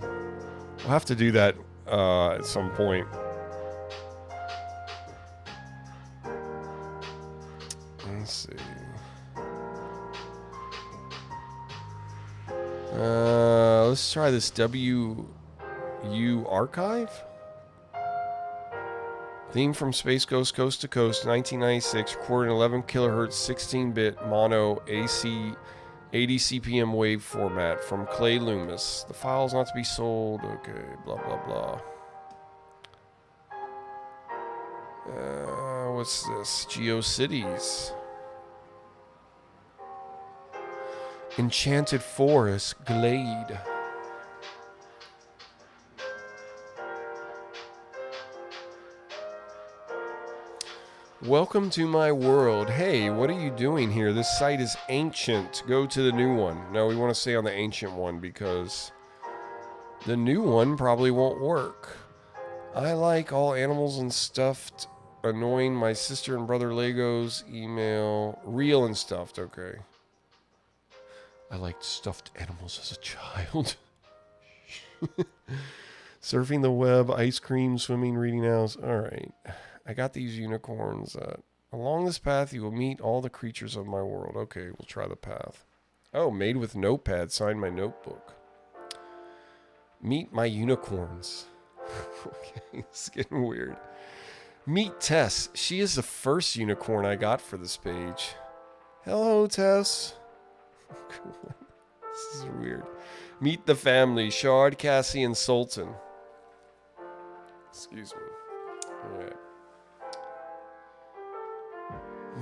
We'll have to do that at some point. Let's see. Let's try this WU archive. Theme from Space Ghost Coast to Coast, 1996, recorded in 11 kilohertz 16-bit mono AC 80 CPM wave format from Clay Loomis. The file's not to be sold. Okay, blah, blah, blah. What's this? GeoCities. Enchanted Forest Glade. Welcome to my world. Hey, what are you doing here? This site is ancient. Go to the new one. No, we want to stay on the ancient one because the new one probably won't work. I like all animals and stuffed. Annoying my sister and brother Legos. Email. Real and stuffed. Okay. I liked stuffed animals as a child. Surfing the web, ice cream, swimming, reading owls. All right. I got these unicorns. Along this path, you will meet all the creatures of my world. Okay, we'll try the path. Oh, made with notepad. Sign my notebook. Meet my unicorns. Okay, it's getting weird. Meet Tess. She is the first unicorn I got for this page. Hello, Tess. This is weird. Meet the family. Shard, Cassie, and Sultan. Excuse me. All right.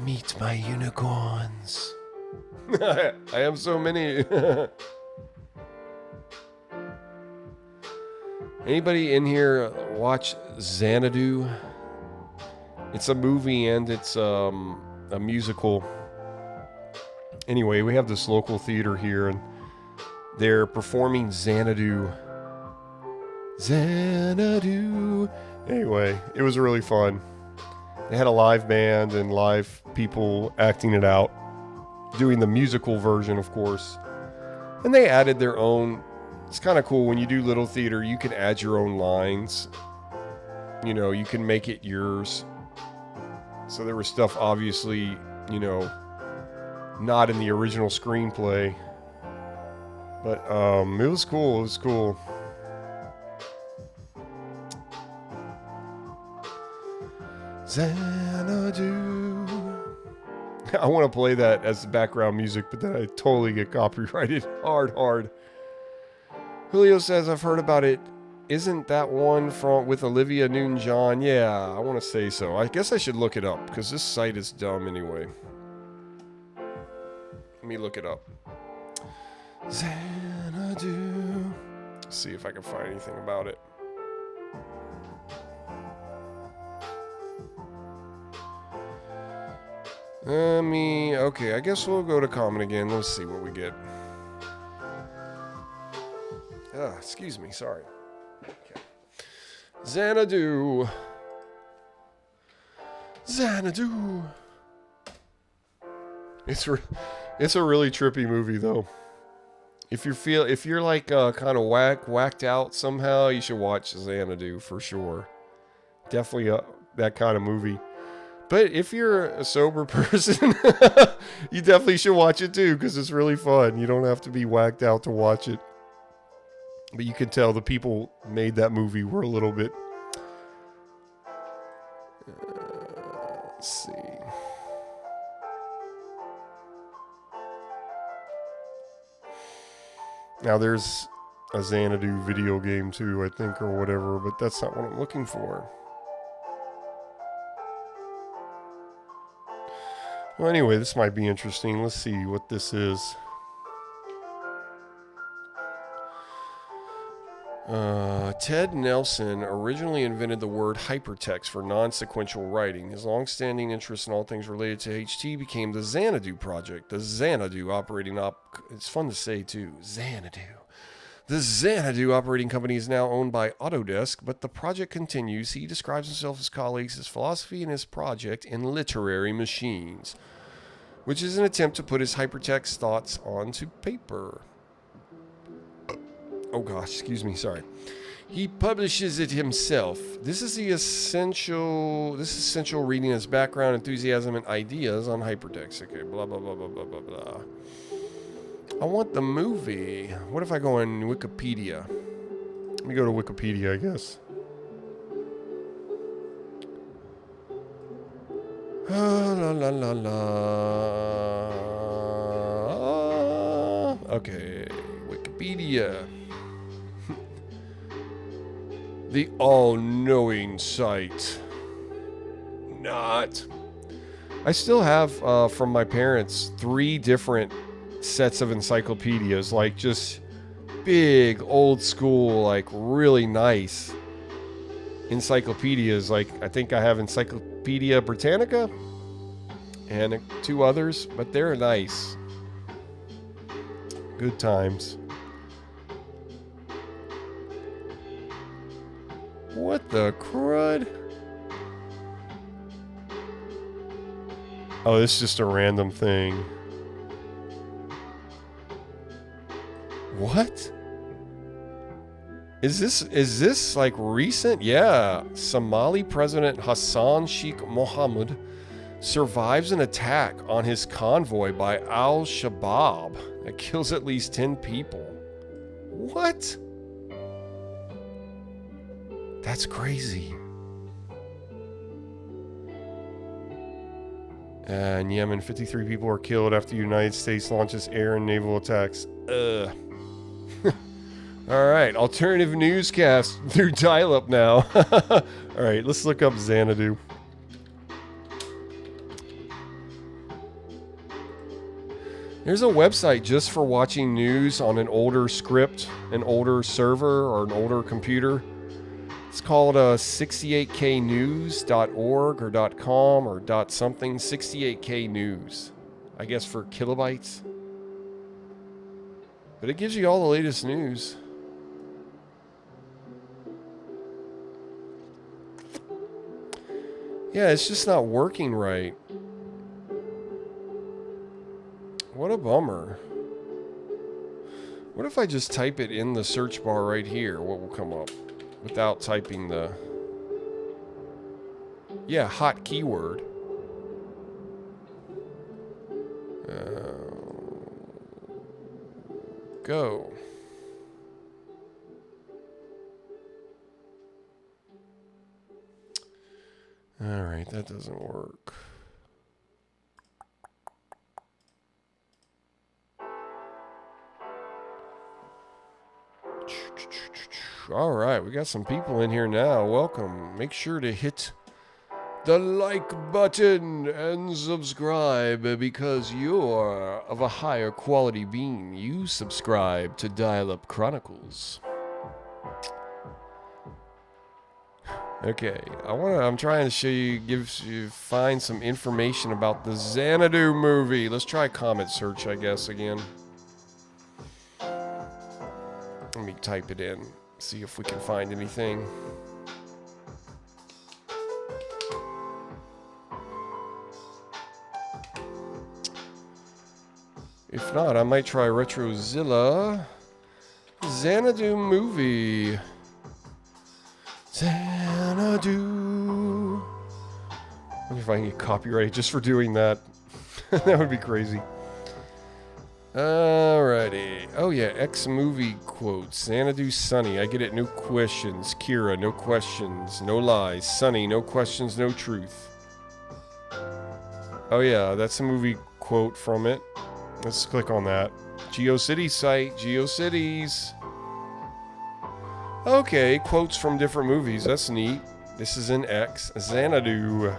Meet my unicorns. I have so many. Anybody in here watch Xanadu? It's a movie and it's a musical. Anyway, we have this local theater here and they're performing Xanadu. Xanadu. Anyway, it was really fun. They had a live band and live people acting it out, doing the musical version, of course. And they added their own. It's kind of cool when you do little theater, you can add your own lines. You know, you can make it yours. So there was stuff obviously, you know, not in the original screenplay. But it was cool. It was cool. Xanadu. I want to play that as the background music, but then I totally get copyrighted hard. Julio says, I've heard about it. Isn't that one with Olivia Newton-John? Yeah, I want to say so. I guess I should look it up, because this site is dumb anyway. Let me look it up. Xanadu. Let's see if I can find anything about it. Okay, I guess we'll go to common again. Let's see what we get. Excuse me, sorry. Okay. Xanadu. Xanadu. It's a really trippy movie though. If you're like kind of whacked out somehow, you should watch Xanadu for sure. Definitely that kind of movie. But if you're a sober person, you definitely should watch it too, because it's really fun. You don't have to be whacked out to watch it. But you can tell the people made that movie were a little bit... let's see. Now there's a Xanadu video game too, I think, or whatever, but that's not what I'm looking for. Well, anyway, this might be interesting. Let's see what this is. Ted Nelson originally invented the word hypertext for non-sequential writing. His long-standing interest in all things related to HT became the Xanadu project. The Xanadu operating it's fun to say too. Xanadu. The Xanadu operating company is now owned by Autodesk, but the project continues. He describes himself, his colleagues, his philosophy, and his project in literary machines, which is an attempt to put his hypertext thoughts onto paper. Oh gosh, excuse me, sorry. He publishes it himself. This is essential reading his background, enthusiasm, and ideas on hypertext. Okay, blah, blah, blah, blah, blah, blah, blah. I want the movie. What if I go on Wikipedia? Let me go to Wikipedia, I guess. La la la la. Okay, Wikipedia. The all-knowing site. Not. I still have, from my parents, 3 different sets of encyclopedias, like just big, old school, like really nice encyclopedias. Like, I think I have Encyclopedia Britannica and 2 others, but they're nice. Good times. What the crud? Oh, this is just a random thing. What? Is this like recent? Yeah. Somali President Hassan Sheikh Mohammed survives an attack on his convoy by Al-Shabaab that kills at least 10 people. What? That's crazy. In Yemen, 53 people were killed after the United States launches air and naval attacks. All right, alternative newscast through dial-up now. All right, let's look up Xanadu. There's a website just for watching news on an older script, an older server, or an older computer. It's called 68knews.org or .com or .something. 68k news, I guess, for kilobytes. But it gives you all the latest news. Yeah, it's just not working right. What a bummer. What if I just type it in the search bar right here? What will come up? Without typing the... Yeah, hot keyword. Go. Alright, that doesn't work. All right, we got some people in here now. Welcome. Make sure to hit the like button and subscribe because you're of a higher quality being. You subscribe to Dial-Up Chronicles. Okay, I'm trying to show you, find some information about the Xanadu movie. Let's try comment search, I guess, again. Let me type it in. See if we can find anything. If not, I might try Retrozilla. Xanadu movie. Xanadu. I wonder if I can get copyrighted just for doing that. That would be crazy. Alrighty. Oh yeah, X-movie quotes. Xanadu Sunny. I get it. No questions. Kira. No questions. No lies. Sunny. No questions. No truth. Oh yeah, that's a movie quote from it. Let's click on that. GeoCities site. GeoCities. Okay, quotes from different movies. That's neat. This is in X. Xanadu.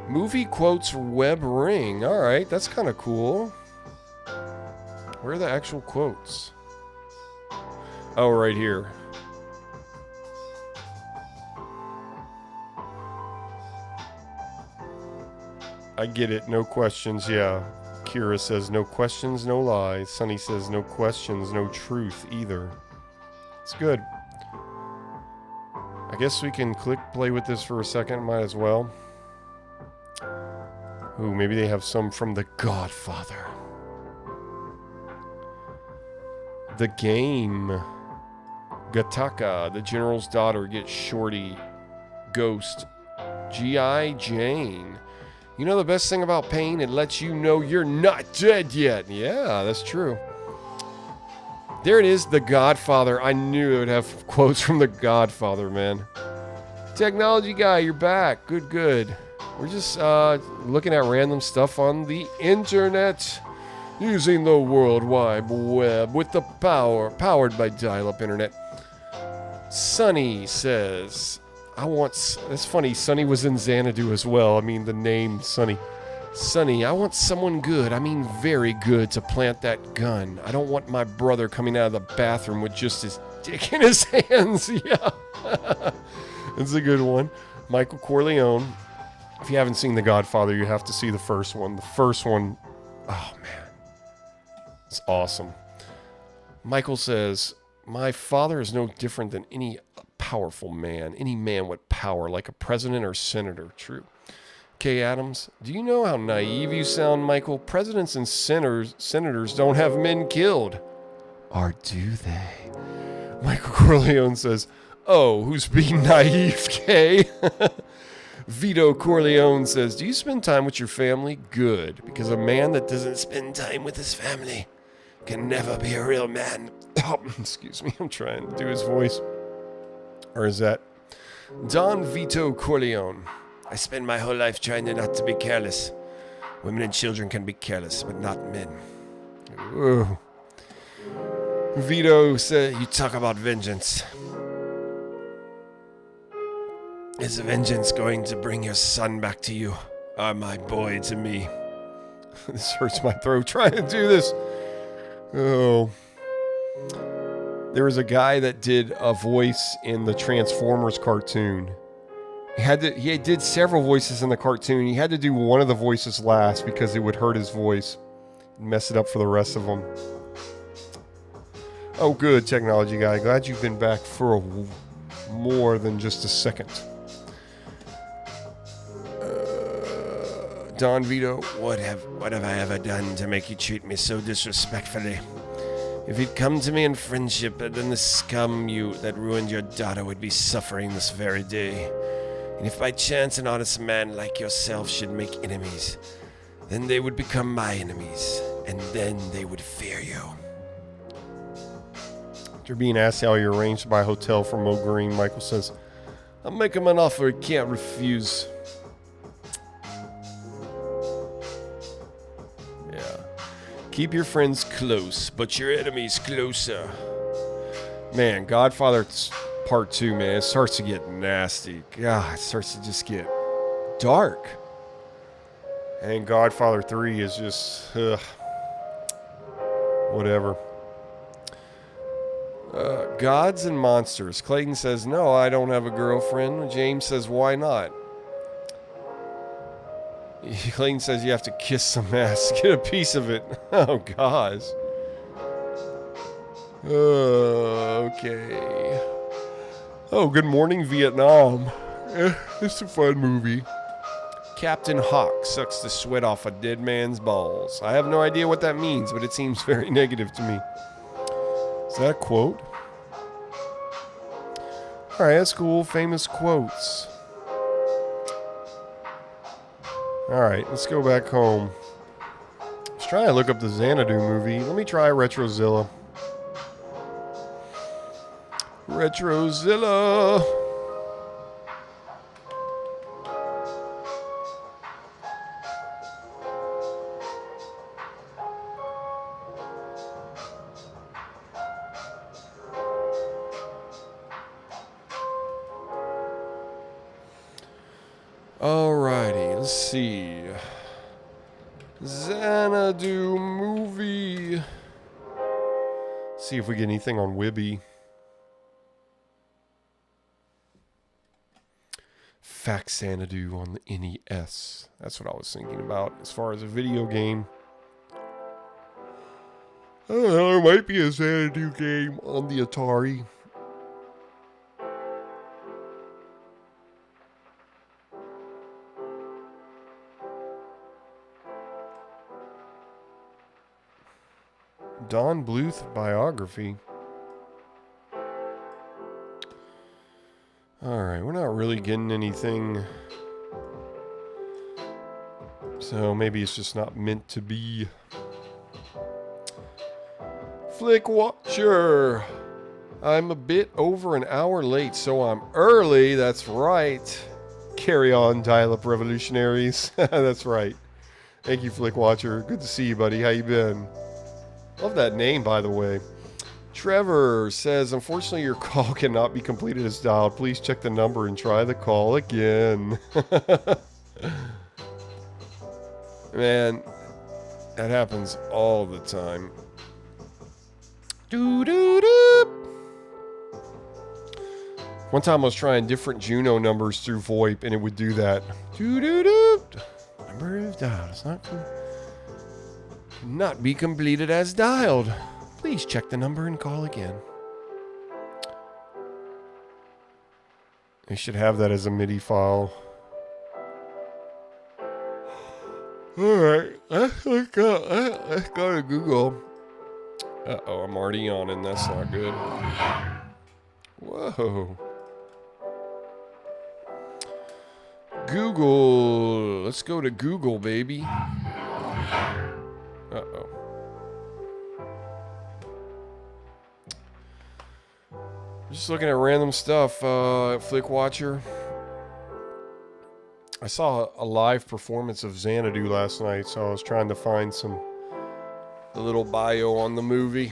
Movie quotes web ring. Alright, that's kind of cool. Where are the actual quotes? Oh, right here. I get it. No questions. Yeah. Kira says no questions, no lies. Sunny says no questions, no truth either. It's good. I guess we can play with this for a second. Might as well. Ooh, maybe they have some from The Godfather. The Game. Gattaca, the general's daughter, gets Shorty. Ghost. G.I. Jane. You know the best thing about pain? It lets you know you're not dead yet. Yeah, that's true. There it is, The Godfather. I knew it would have quotes from The Godfather, man. Technology guy, you're back. Good, good. We're just looking at random stuff on the internet. Using the World Wide Web with the powered by dial-up internet. Sonny says, that's funny, Sonny was in Xanadu as well. I mean, the name Sonny. Sonny, I want someone good, I mean very good, to plant that gun. I don't want my brother coming out of the bathroom with just his dick in his hands. Yeah. That's a good one. Michael Corleone. If you haven't seen The Godfather, you have to see the first one. The first one, oh man, it's awesome. Michael says, my father is no different than any powerful man. Any man with power, like a president or senator. True. Kay Adams, do you know how naive you sound, Michael? Presidents and senators don't have men killed. Or do they? Michael Corleone says, oh, who's being naive, Kay? Vito Corleone says, do you spend time with your family? Good, because a man that doesn't spend time with his family can never be a real man. Oh, excuse me, I'm trying to do his voice. Or is that Don Vito Corleone? I spend my whole life trying not to be careless. Women and children can be careless, but not men. Ooh. Vito said, you talk about vengeance. Is vengeance going to bring your son back to you? Or my boy to me? This hurts my throat trying to do this. Oh. There was a guy that did a voice in the Transformers cartoon. He did several voices in the cartoon. He had to do one of the voices last because it would hurt his voice and mess it up for the rest of them. Oh, good, technology guy. Glad you've been back for more than just a second. Don Vito, what have I ever done to make you treat me so disrespectfully? If you'd come to me in friendship, then the scum that ruined your daughter would be suffering this very day. And if by chance an honest man like yourself should make enemies, then they would become my enemies, and then they would fear you. After being asked how you arranged to buy a hotel from Mo Green, Michael says, I'll make him an offer he can't refuse. Yeah. Keep your friends close, but your enemies closer. Man, Godfather Part 2, man, it starts to get nasty. God, it starts to just get dark. And Godfather 3 is just, whatever. Gods and monsters. Clayton says, no, I don't have a girlfriend. James says, why not? Clayton says you have to kiss some ass to get a piece of it. Oh, gosh. Okay. Oh, Good Morning Vietnam. It's a fun movie. Captain Hawk sucks the sweat off a dead man's balls. I have no idea what that means, but it seems very negative to me. Is that a quote? Alright, that's cool. Famous quotes. Alright, let's go back home. Let's try and look up the Xanadu movie. Let me try Retrozilla. Retrozilla! Alrighty, let's see. Xanadu movie. See if we get anything on Wibby. Fax Xanadu on the NES. That's what I was thinking about as far as a video game. I don't know, there might be a Xanadu game on the Atari. Don Bluth biography. Alright, we're not really getting anything. So maybe it's just not meant to be. Flick Watch. Sure. I'm a bit over an hour late, so I'm early. That's right. Carry on, dial-up revolutionaries. That's right. Thank you, Flick Watcher. Good to see you, buddy. How you been? Love that name, by the way. Trevor says, unfortunately, your call cannot be completed as dialed. Please check the number and try the call again. Man, that happens all the time. Doo-doo-doo. One time I was trying different Juno numbers through VoIP, and it would do that. Doo-doo-doo. Number of dials not be completed as dialed. Please check the number and call again. They should have that as a MIDI file. Alright, let's go to Google. Uh-oh, I'm already yawning. That's not good. Whoa. Google. Let's go to Google, baby. Uh-oh. Just looking at random stuff, Flick Watcher. I saw a live performance of Xanadu last night, so I was trying to find a little bio on the movie.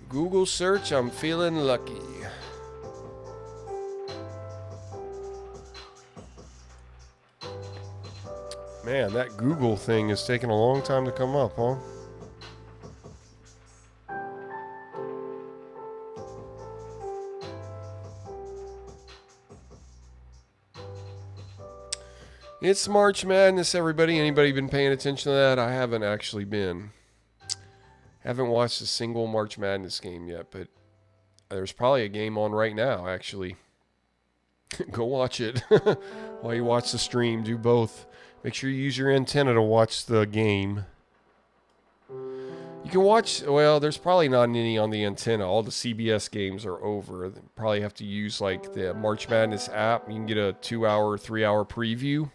Google search, I'm feeling lucky. Man, that Google thing is taking a long time to come up, huh? It's March Madness, everybody. Anybody been paying attention to that? I haven't actually been. Haven't watched a single March Madness game yet, but there's probably a game on right now, actually. Go watch it. While you watch the stream, do both. Make sure you use your antenna to watch the game. You can watch, well, there's probably not any on the antenna. All the CBS games are over. They probably have to use like the March Madness app. You can get a 2-hour, 3-hour preview.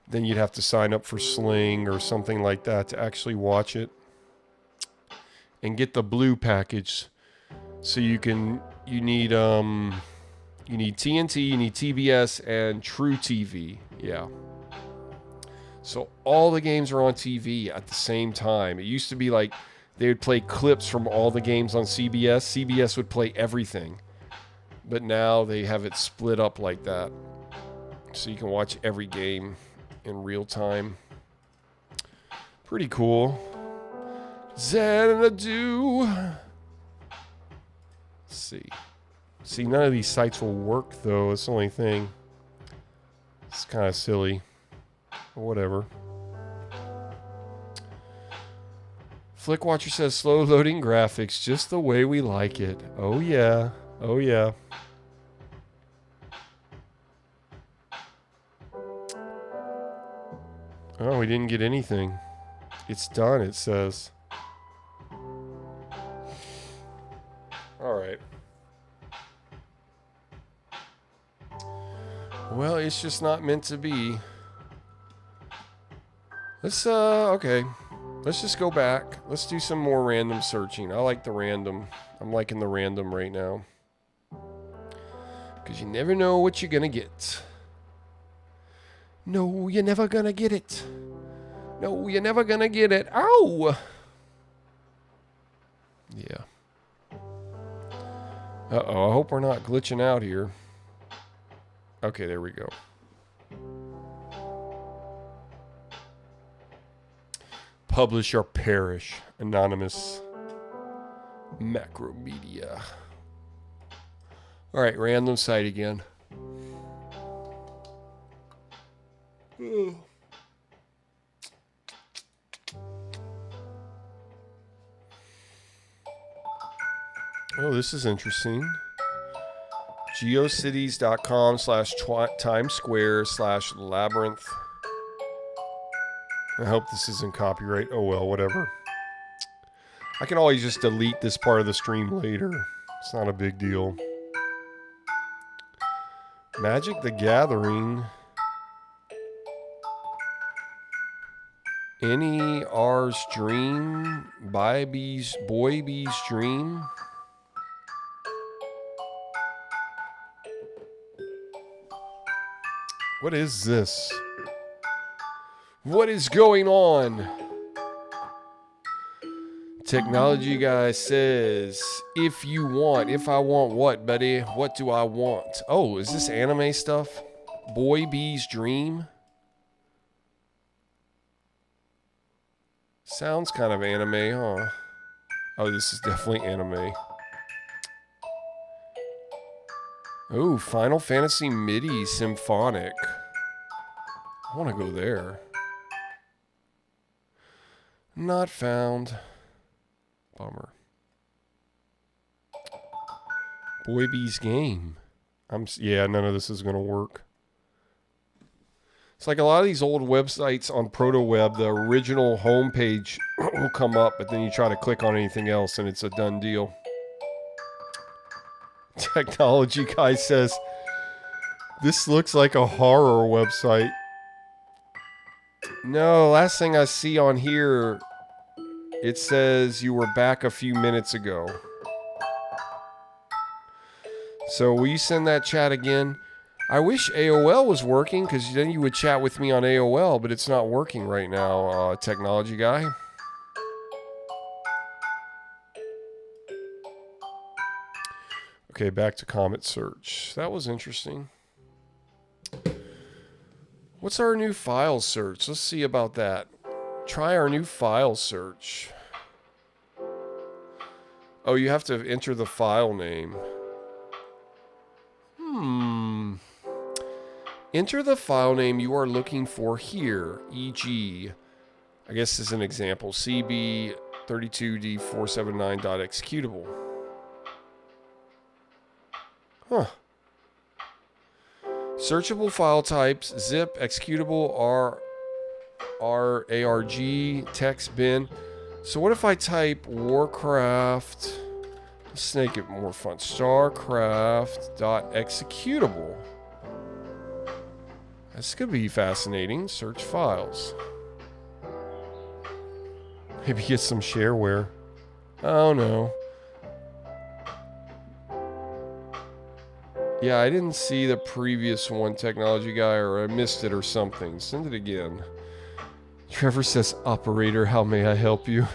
Then you'd have to sign up for Sling or something like that to actually watch it. And get the blue package. So you need TNT, you need TBS, and True TV. Yeah. So all the games are on TV at the same time. It used to be like they would play clips from all the games on CBS. CBS would play everything. But now they have it split up like that. So you can watch every game in real time. Pretty cool. Xanadu. Let's see. See, none of these sites will work, though. It's the only thing. It's kind of silly. But whatever. Flick Watcher says, slow loading graphics, just the way we like it. Oh, yeah. Oh, yeah. Oh, we didn't get anything. It's done, it says. All right. Well, it's just not meant to be. Let's, okay. Let's just go back. Let's do some more random searching. I like the random. I'm liking the random right now. Because you never know what you're going to get. No, you're never going to get it. No, you're never going to get it. Ow! Yeah. Uh-oh, I hope we're not glitching out here. Okay, there we go. Publish or perish. Anonymous. Macromedia. Alright, random site again. Oh, this is interesting. geocities.com/Times Square/labyrinth. I hope this isn't copyright. Oh well, whatever. I can always just delete this part of the stream later. It's not a big deal. Magic the Gathering. Any R's dream, boy bee's dream. What is this? What is going on? Technology guy says, if I want what, buddy? What do I want? Oh, is this anime stuff? Boy bee's dream? Sounds kind of anime, huh? Oh, this is definitely anime. Oh, Final Fantasy MIDI Symphonic. I want to go there. Not found. Bummer. Boy Bee's game. Yeah, none of this is going to work. It's like a lot of these old websites on Protoweb, the original homepage will come up, but then you try to click on anything else and it's a done deal. Technology guy says, this looks like a horror website. No, last thing I see on here, it says you were back a few minutes ago. So will you send that chat again? I wish AOL was working, because then you would chat with me on AOL, but it's not working right now, technology guy. Okay, back to Comet Search. That was interesting. What's our new file search? Let's see about that. Try our new file search. Oh, you have to enter the file name. Enter the file name you are looking for here, e.g., I guess this is an example, cb32d479.executable. Huh. Searchable file types, zip, executable, arg, text, bin. So what if I type Warcraft, let's make it more fun, starcraft.executable. This could be fascinating. Search files. Maybe get some shareware. Oh no. Yeah, I didn't see the previous one, technology guy, or I missed it or something. Send it again. Trevor says, operator, how may I help you?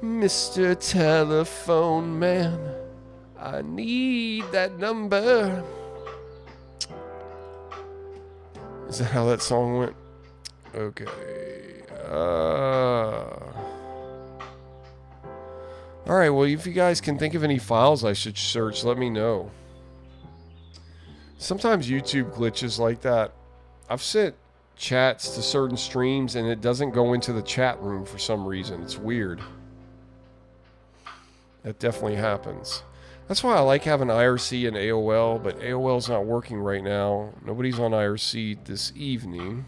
Mr. Telephone Man, I need that number. Is that how that song went? Okay. Alright, well, if you guys can think of any files I should search, let me know. Sometimes YouTube glitches like that. I've sent chats to certain streams and it doesn't go into the chat room for some reason. It's weird. That definitely happens. That's why I like having IRC and AOL, but AOL's not working right now. Nobody's on IRC this evening.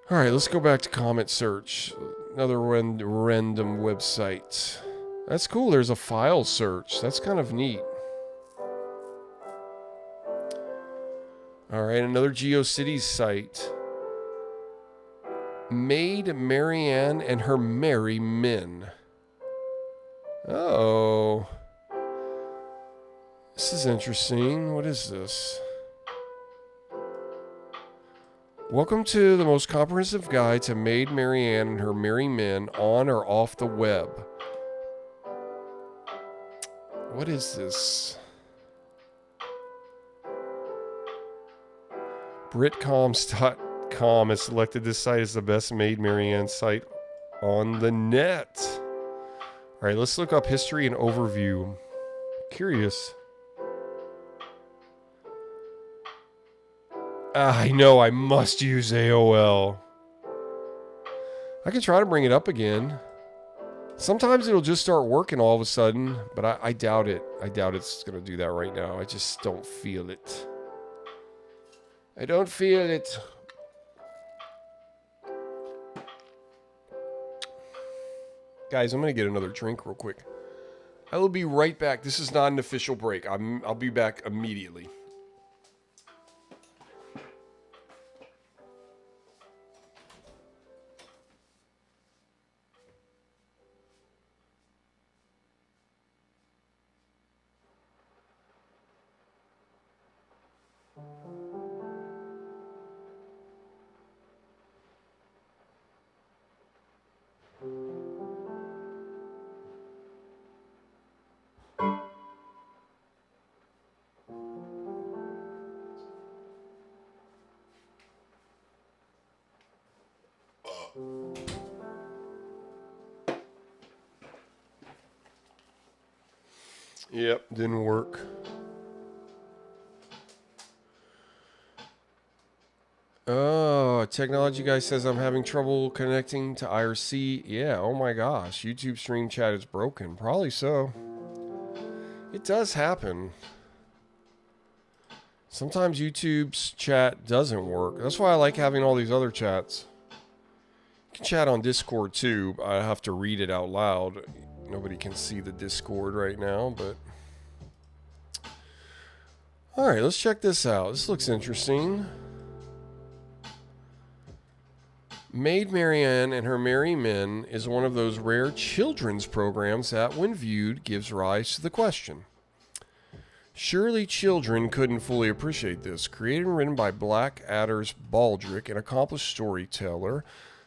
Alright, let's go back to Comet Search. Another random website. That's cool, there's a file search. That's kind of neat. Alright, another GeoCities site. Maid Marianne and her merry men. Oh. This is interesting. What is this? Welcome to the most comprehensive guide to Maid Marianne and her merry men on or off the web. What is this? Britcoms.com has selected this site as the best Maid Marianne site on the net. All right, let's look up history and overview. Curious. I know I must use AOL. I can try to bring it up again. Sometimes it'll just start working all of a sudden, but I doubt it. I doubt it's going to do that right now. I just don't feel it. I don't feel it. Guys, I'm going to get another drink real quick. I will be right back. This is not an official break. I'll be back immediately. Yep, didn't work. Oh, technology guy says I'm having trouble connecting to IRC. Yeah, oh my gosh. YouTube stream chat is broken. Probably so. It does happen. Sometimes YouTube's chat doesn't work. That's why I like having all these other chats. You can chat on Discord too. I have to read it out loud. Nobody can see the Discord right now, but... Alright, let's check this out. This looks interesting. Maid Marianne and Her Merry Men is one of those rare children's programs that, when viewed, gives rise to the question. Surely children couldn't fully appreciate this. Created and written by Blackadder's Baldrick, an accomplished storyteller,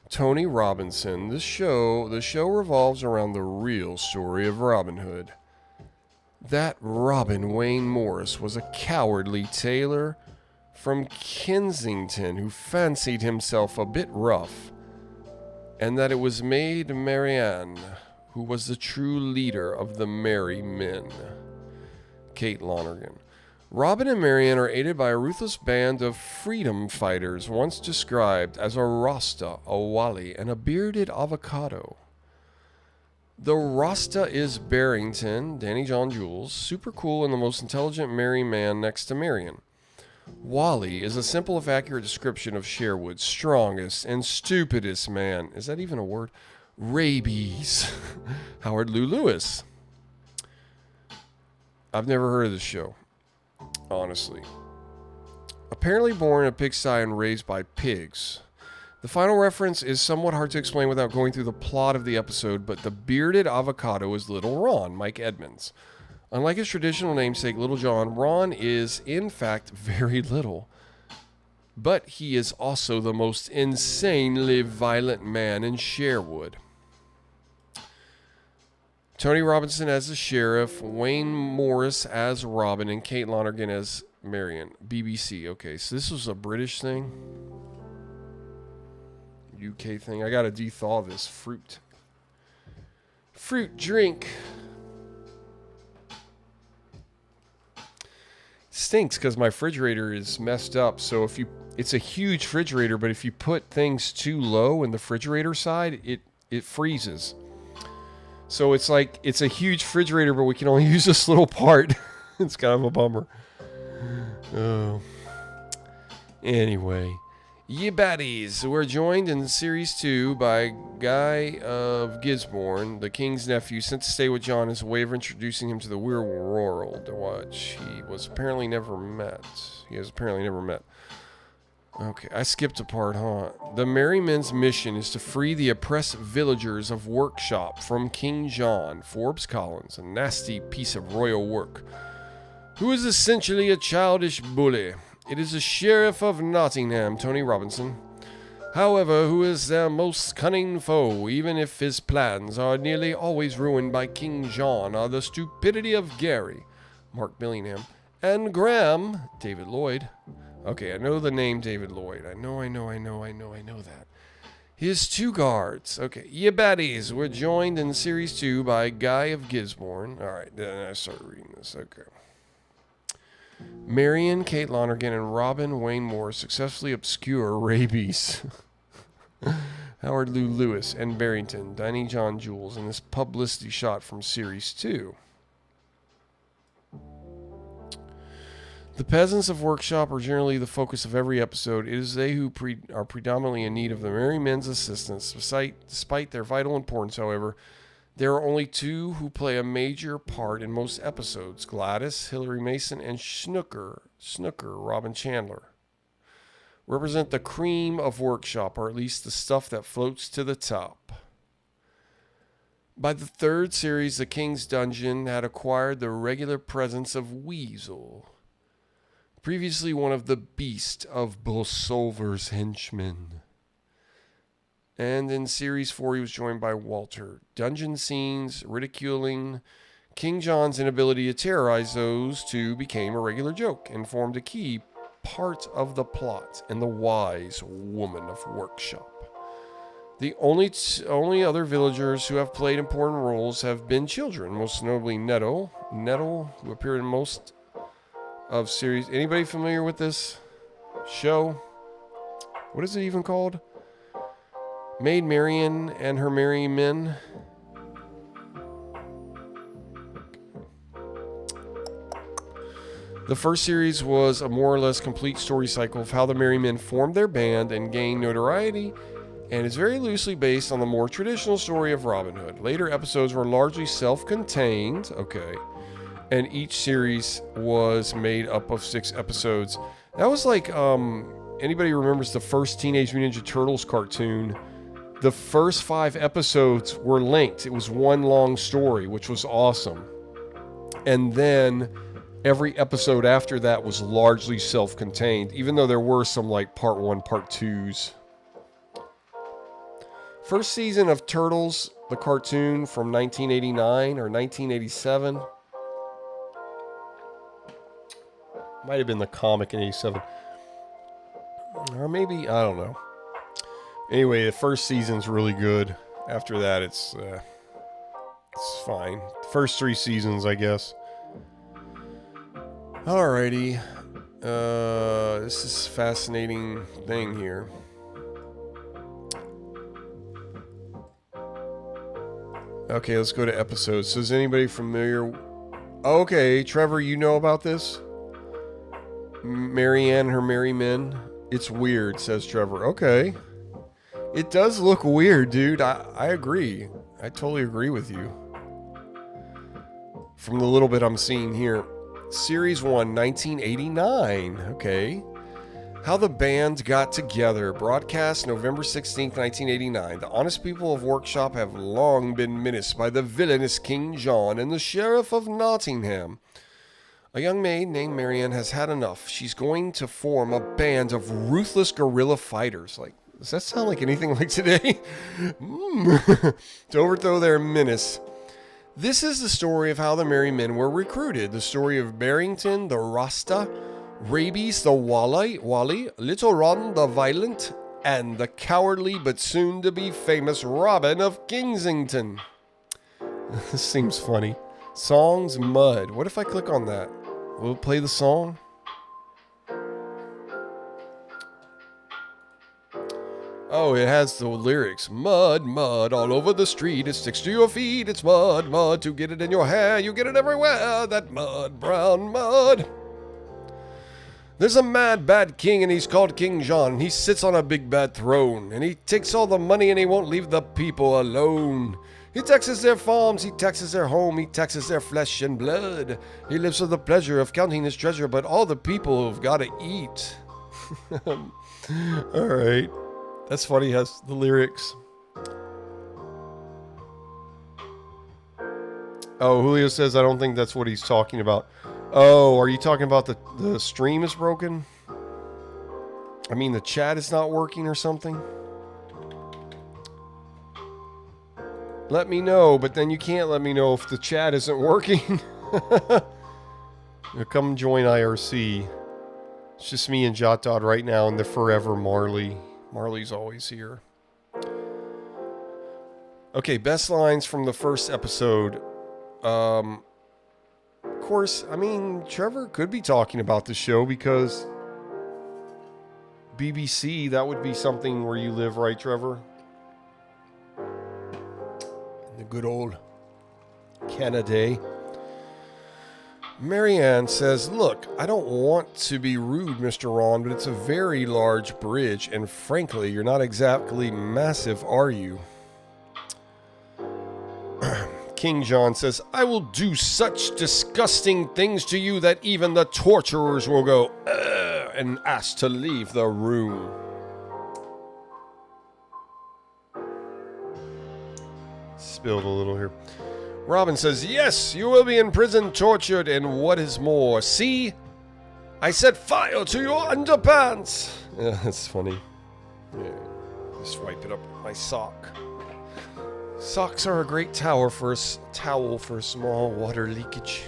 Tony Robinson, the show revolves around the real story of Robin Hood. That Robin Wayne Morris was a cowardly tailor from Kensington who fancied himself a bit rough, and that it was Maid Marianne who was the true leader of the Merry Men. Kate Lonergan. Robin and Marianne are aided by a ruthless band of freedom fighters once described as a Rasta, a Wally, and a bearded avocado. The Rasta is Barrington, Danny John Jules, super cool and the most intelligent merry man next to Marion. Wally is a simple if accurate description of Sherwood's strongest and stupidest man. Is that even a word? Rabies. Howard Lou Lewis. I've never heard of this show, honestly. Apparently born in a pigsty and raised by pigs. The final reference is somewhat hard to explain without going through the plot of the episode, but the bearded avocado is Little Ron, Mike Edmonds. Unlike his traditional namesake, Little John, Ron is, in fact, very little. But he is also the most insanely violent man in Sherwood. Tony Robinson as the sheriff, Wayne Morris as Robin, and Kate Lonergan as Marion. BBC. Okay, so this was a British thing. UK thing. I gotta de-thaw this fruit. Fruit drink. Stinks because my refrigerator is messed up. So it's a huge refrigerator, but if you put things too low in the refrigerator side, it freezes. So it's like it's a huge refrigerator, but we can only use this little part. It's kind of a bummer. Oh. Anyway, ye baddies, we're joined in Series 2 by Guy of Gisborne, the King's nephew, sent to stay with John as a way of introducing him to the weird world, which he has apparently never met. Okay, I skipped a part, huh? The Merry Men's mission is to free the oppressed villagers of Workshop from King John, Forbes Collins, a nasty piece of royal work, who is essentially a childish bully. It is the Sheriff of Nottingham, Tony Robinson, however, who is their most cunning foe, even if his plans are nearly always ruined by King John, are the stupidity of Gary, Mark Billingham, and Graham, David Lloyd. Okay, I know the name David Lloyd. I know that. His two guards. Okay, ye baddies, we're joined in Series 2 by Guy of Gisborne. Alright, then I start reading this. Okay. Marion, Kate Lonergan, and Robin Wayne Morris successfully obscure rabies. Howard Lou Lewis and Barrington, Danny John Jules, in this publicity shot from Series 2. The peasants of Workshop are generally the focus of every episode. It is they who are predominantly in need of the Merry Men's assistance. Despite their vital importance, however, there are only two who play a major part in most episodes: Gladys, Hilary Mason, and Snooker, Robin Chandler. Represent the cream of Workshop, or at least the stuff that floats to the top. By the third series, the King's Dungeon had acquired the regular presence of Weasel, previously one of the Beast of Bolsover's henchmen. And in Series 4, he was joined by Walter. Dungeon scenes ridiculing King John's inability to terrorize those two became a regular joke and formed a key part of the plot and the wise woman of Workshop. The only other villagers who have played important roles have been children, most notably Nettle, who appeared in most of series. Anybody familiar with this show? What is it even called? Maid Marian and Her Merry Men. The first series was a more or less complete story cycle of how the Merry Men formed their band and gained notoriety, and is very loosely based on the more traditional story of Robin Hood. Later episodes were largely self-contained, and each series was made up of 6 episodes. That was like, anybody remembers the first Teenage Mutant Ninja Turtles cartoon? The first 5 episodes were linked. It was one long story, which was awesome. And then every episode after that was largely self-contained, even though there were some like part 1, part 2s. First season of Turtles, the cartoon from 1989 or 1987. Might have been the comic in 87. Or maybe, I don't know. Anyway, the first season's really good. After that, it's fine. The first 3 seasons, I guess. Alrighty. This is a fascinating thing here. Okay, let's go to episodes. So is anybody familiar? Okay, Trevor, you know about this? Marianne, Her Merry Men. It's weird, says Trevor. Okay. It does look weird, dude. I agree. I totally agree with you. From the little bit I'm seeing here. Series 1, 1989. Okay. How the Band Got Together. Broadcast November 16th, 1989. The honest people of Workshop have long been menaced by the villainous King John and the Sheriff of Nottingham. A young maid named Marianne has had enough. She's going to form a band of ruthless guerrilla fighters. Like, does that sound like anything like today? To overthrow their menace. This is the story of how the Merry Men were recruited. The story of Barrington the Rasta, Rabies the Wally, Little Ron the Violent, and the cowardly but soon-to-be famous Robin of Kingsington. This seems funny. Songs Mud. What if I click on that? Will it play the song? Oh, it has the lyrics. Mud, mud, all over the street. It sticks to your feet. It's mud, mud. To get it in your hair, you get it everywhere. That mud, brown mud. There's a mad, bad king, and he's called King John. He sits on a big, bad throne, and he takes all the money, and he won't leave the people alone. He taxes their farms, he taxes their home, he taxes their flesh and blood. He lives for the pleasure of counting his treasure, but all the people have got to eat. All right. That's funny, has the lyrics. Oh, Julio says, I don't think that's what he's talking about. Oh, are you talking about the stream is broken? I mean, the chat is not working or something? Let me know, but then you can't let me know if the chat isn't working. Come join IRC. It's just me and JotDot right now and the forever Marley. Marley's always here. Okay, best lines from the first episode. Of course, I mean, Trevor could be talking about the show because BBC, that would be something where you live, right, Trevor? The good old Canada. Marianne says, look, I don't want to be rude, Mr. Ron, but it's a very large bridge, and frankly, you're not exactly massive, are you? King John says, I will do such disgusting things to you that even the torturers will go, ugh, and ask to leave the room. Spilled a little here. Robin says, yes, you will be in prison, tortured, and what is more, see? I set fire to your underpants. Yeah, that's funny. Yeah, just wipe it up with my sock. Socks are a great towel for a small water leakage.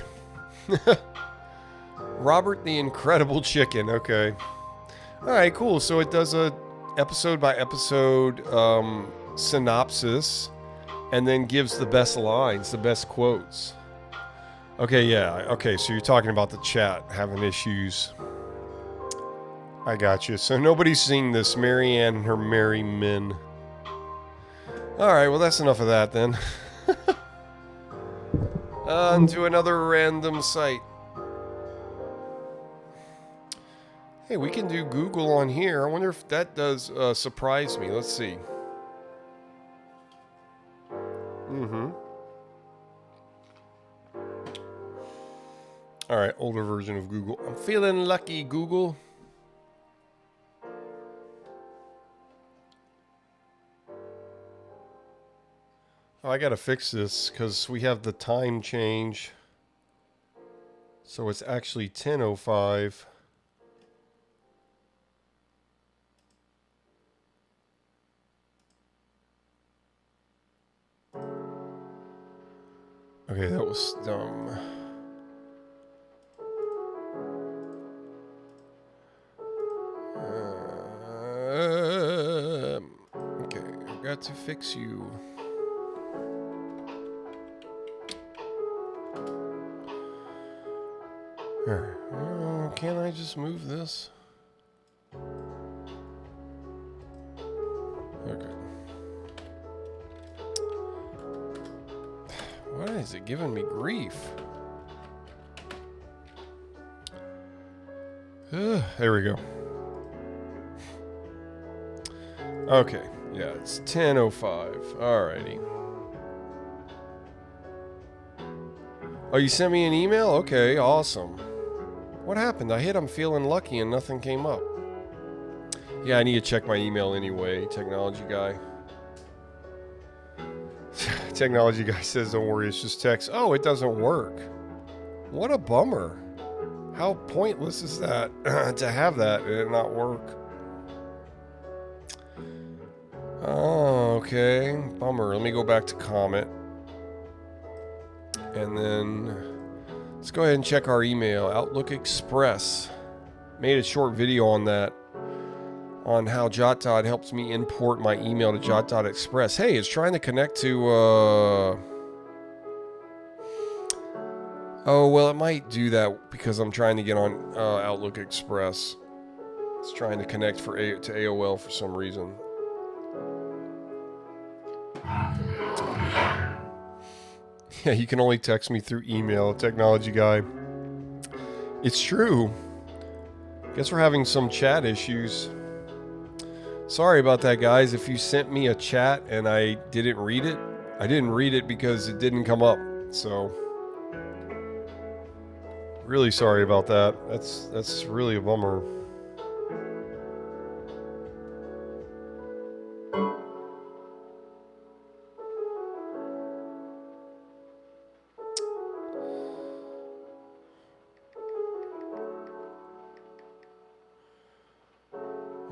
Robert the Incredible Chicken. Okay. All right, cool. So it does a episode by episode synopsis and then gives the best lines, the best quotes. Okay, yeah. Okay, so you're talking about the chat having issues. I got you. So nobody's seeing this. Marianne and her merry men. Alright, well that's enough of that then. On to another random site. Hey, we can do Google on here. I wonder if that does surprise me. Let's see. Alright, older version of Google. I'm feeling lucky, Google. Oh, I gotta fix this because we have the time change. So it's actually 10:05. Okay, that was dumb. Okay, I've got to fix you. Oh, can't I just move this? Okay. Why is it giving me grief? There we go. Okay, yeah, it's 10:05. Alrighty. Oh, you sent me an email? Okay, awesome. What happened? I hit I'm feeling lucky and nothing came up. Yeah, I need to check my email anyway, technology guy. Technology guy says, don't worry, it's just text. Oh, it doesn't work. What a bummer. How pointless is that to have that and it not work? Oh, okay. Bummer. Let me go back to Comet. And then let's go ahead and check our email. Outlook Express. Made a short video on that. On how JotDot helps me import my email to JotDot Express. Hey, it's trying to connect to... Oh, well, it might do that because I'm trying to get on Outlook Express. It's trying to connect to AOL for some reason. Yeah, you can only text me through email, technology guy. It's true. Guess we're having some chat issues. Sorry about that, guys. If you sent me a chat and I didn't read it, I didn't read it because it didn't come up. So, really sorry about that. That's really a bummer.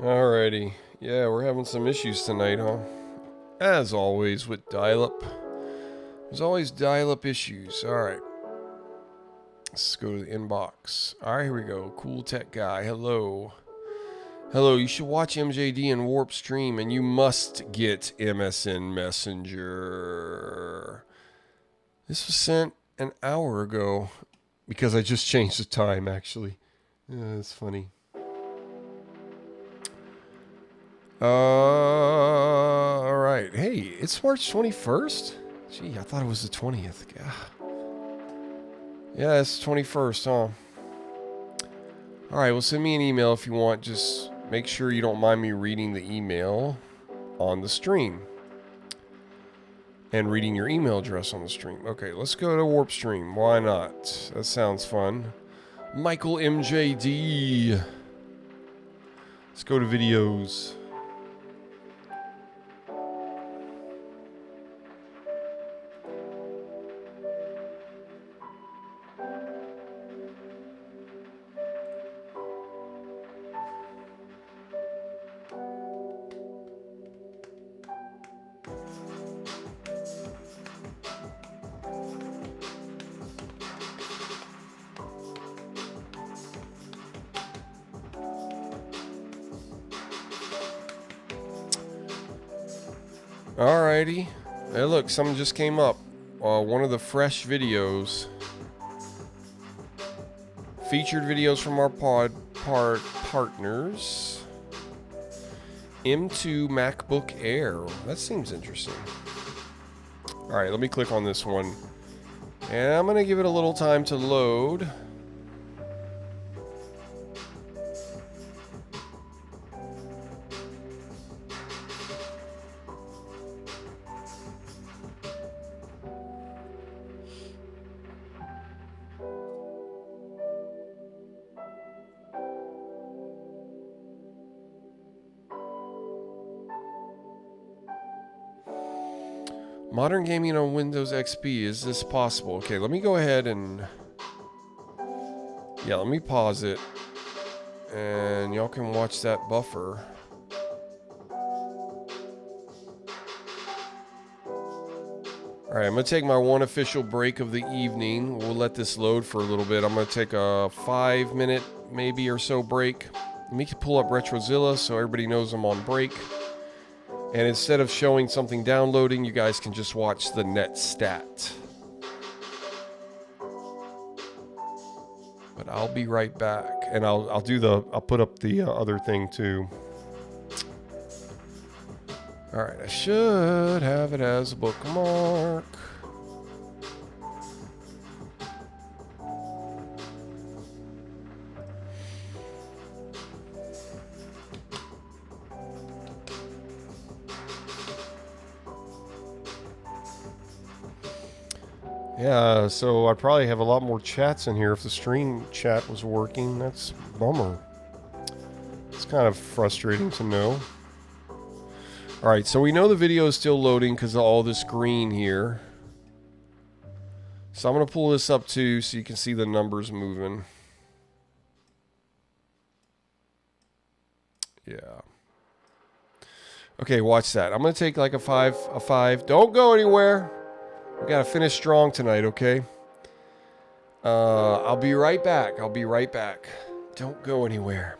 Alrighty. Yeah, we're having some issues tonight, huh? As always with dial-up. There's always dial-up issues. Alright. Let's go to the inbox. Alright, here we go. Cool Tech Guy. Hello. Hello, you should watch MJD and Warp Stream, and you must get MSN Messenger. This was sent an hour ago because I just changed the time, actually. Yeah, it's funny. Alright. Hey, it's March 21st? Gee, I thought it was the 20th. Yeah, it's 21st, huh? Alright, well, send me an email if you want. Just make sure you don't mind me reading the email on the stream. And reading your email address on the stream. Okay, let's go to Warp Stream. Why not? That sounds fun. Michael MJD. Let's go to videos. Alrighty. Hey, look, something just came up. One of the fresh videos. Featured videos from our partners. M2 MacBook Air. That seems interesting. Alright, let me click on this one. And I'm going to give it a little time to load. Modern gaming on Windows XP, is this possible? Okay, let me go ahead and... Yeah, let me pause it. And y'all can watch that buffer. Alright, I'm going to take my one official break of the evening. We'll let this load for a little bit. I'm going to take a 5-minute, maybe or so break. Let me pull up Retrozilla so everybody knows I'm on break. And instead of showing something downloading, you guys can just watch the net stat. But I'll be right back, and I'll put up the other thing too. All right, I should have it as a bookmark. Yeah, so I probably have a lot more chats in here if the stream chat was working. That's a bummer. It's kind of frustrating to know. Alright, so we know the video is still loading because of all this green here. So I'm going to pull this up too so you can see the numbers moving. Yeah. Okay, watch that. I'm going to take like a 5. Don't go anywhere. We got to finish strong tonight, okay? I'll be right back. Don't go anywhere.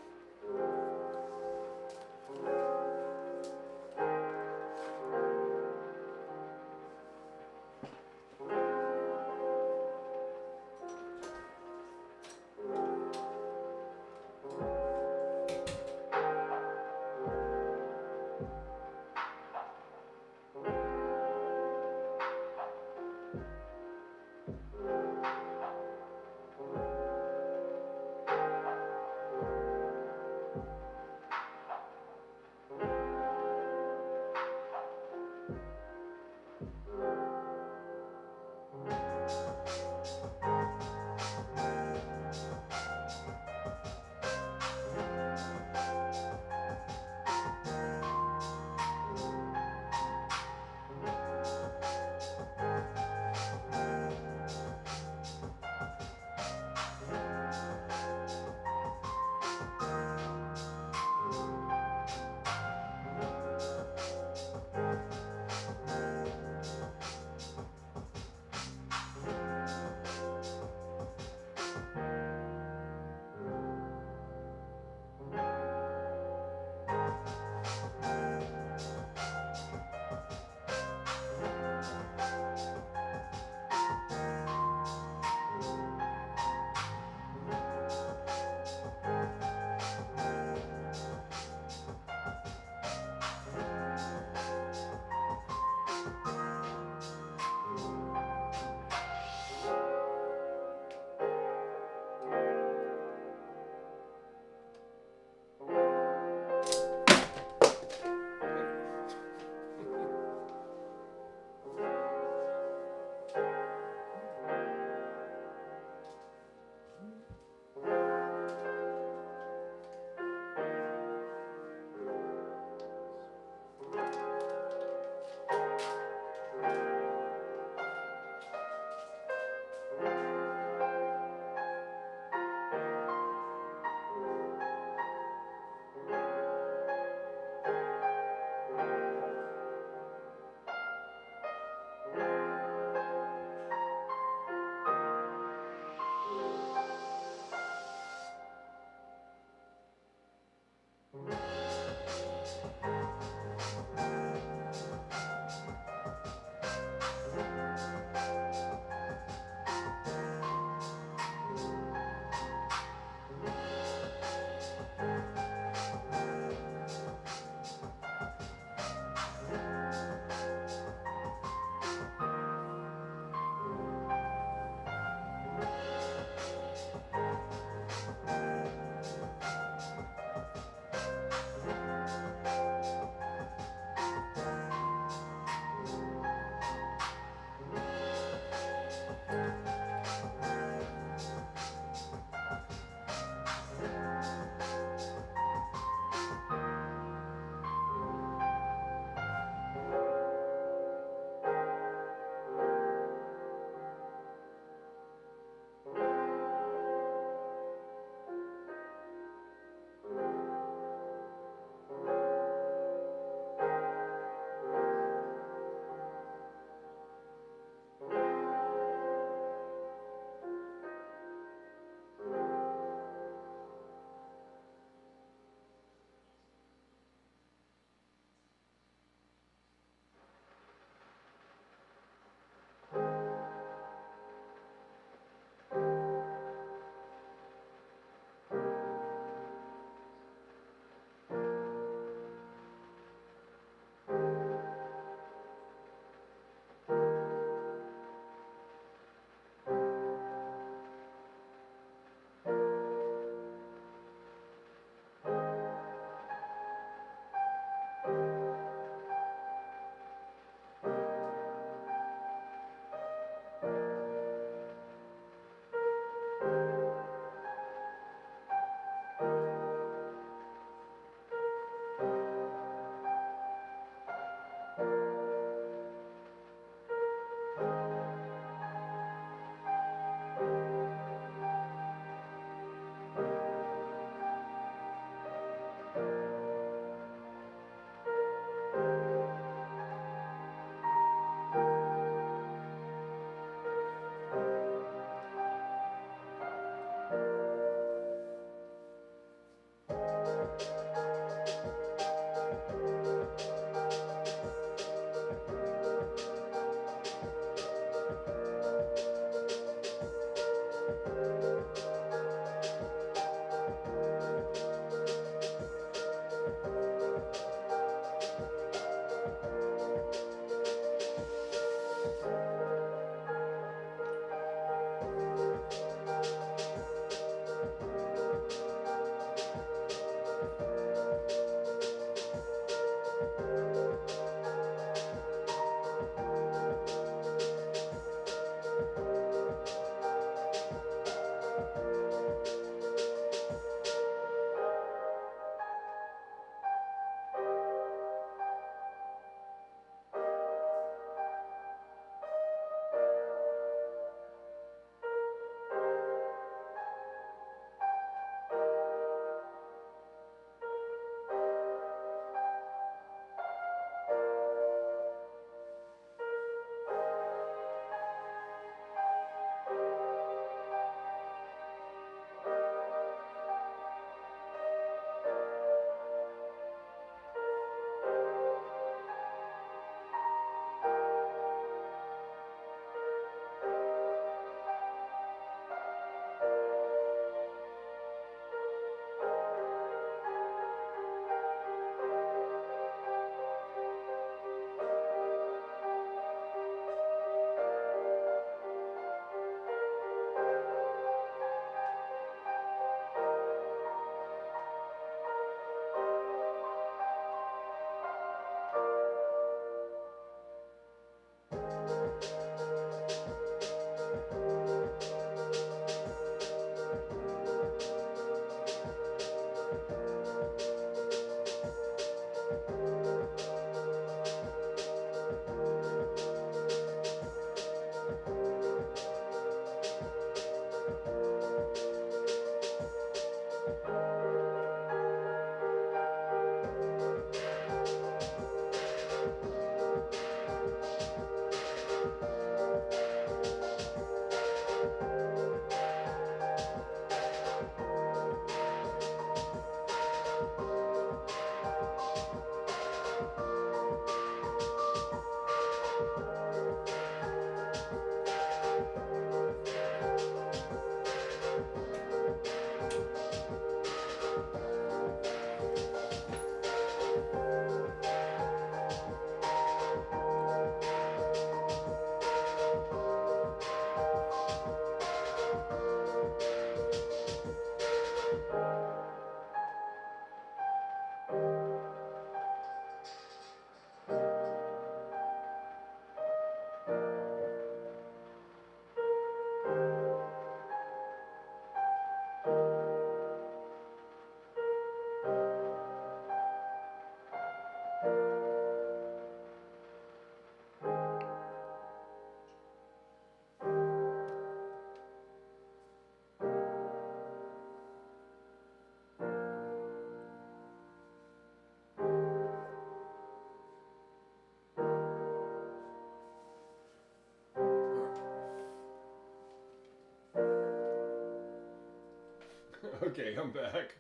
Okay, I'm back.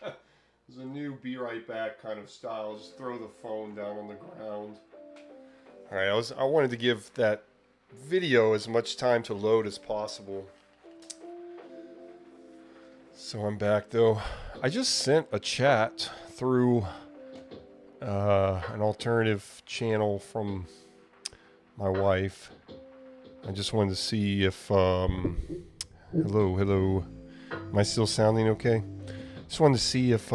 There's a new be right back kind of style. Just throw the phone down on the ground. All right, I wanted to give that video as much time to load as possible. So I'm back though. I just sent a chat through an alternative channel from my wife. I just wanted to see if hello. Am I still sounding okay? Just wanted to see if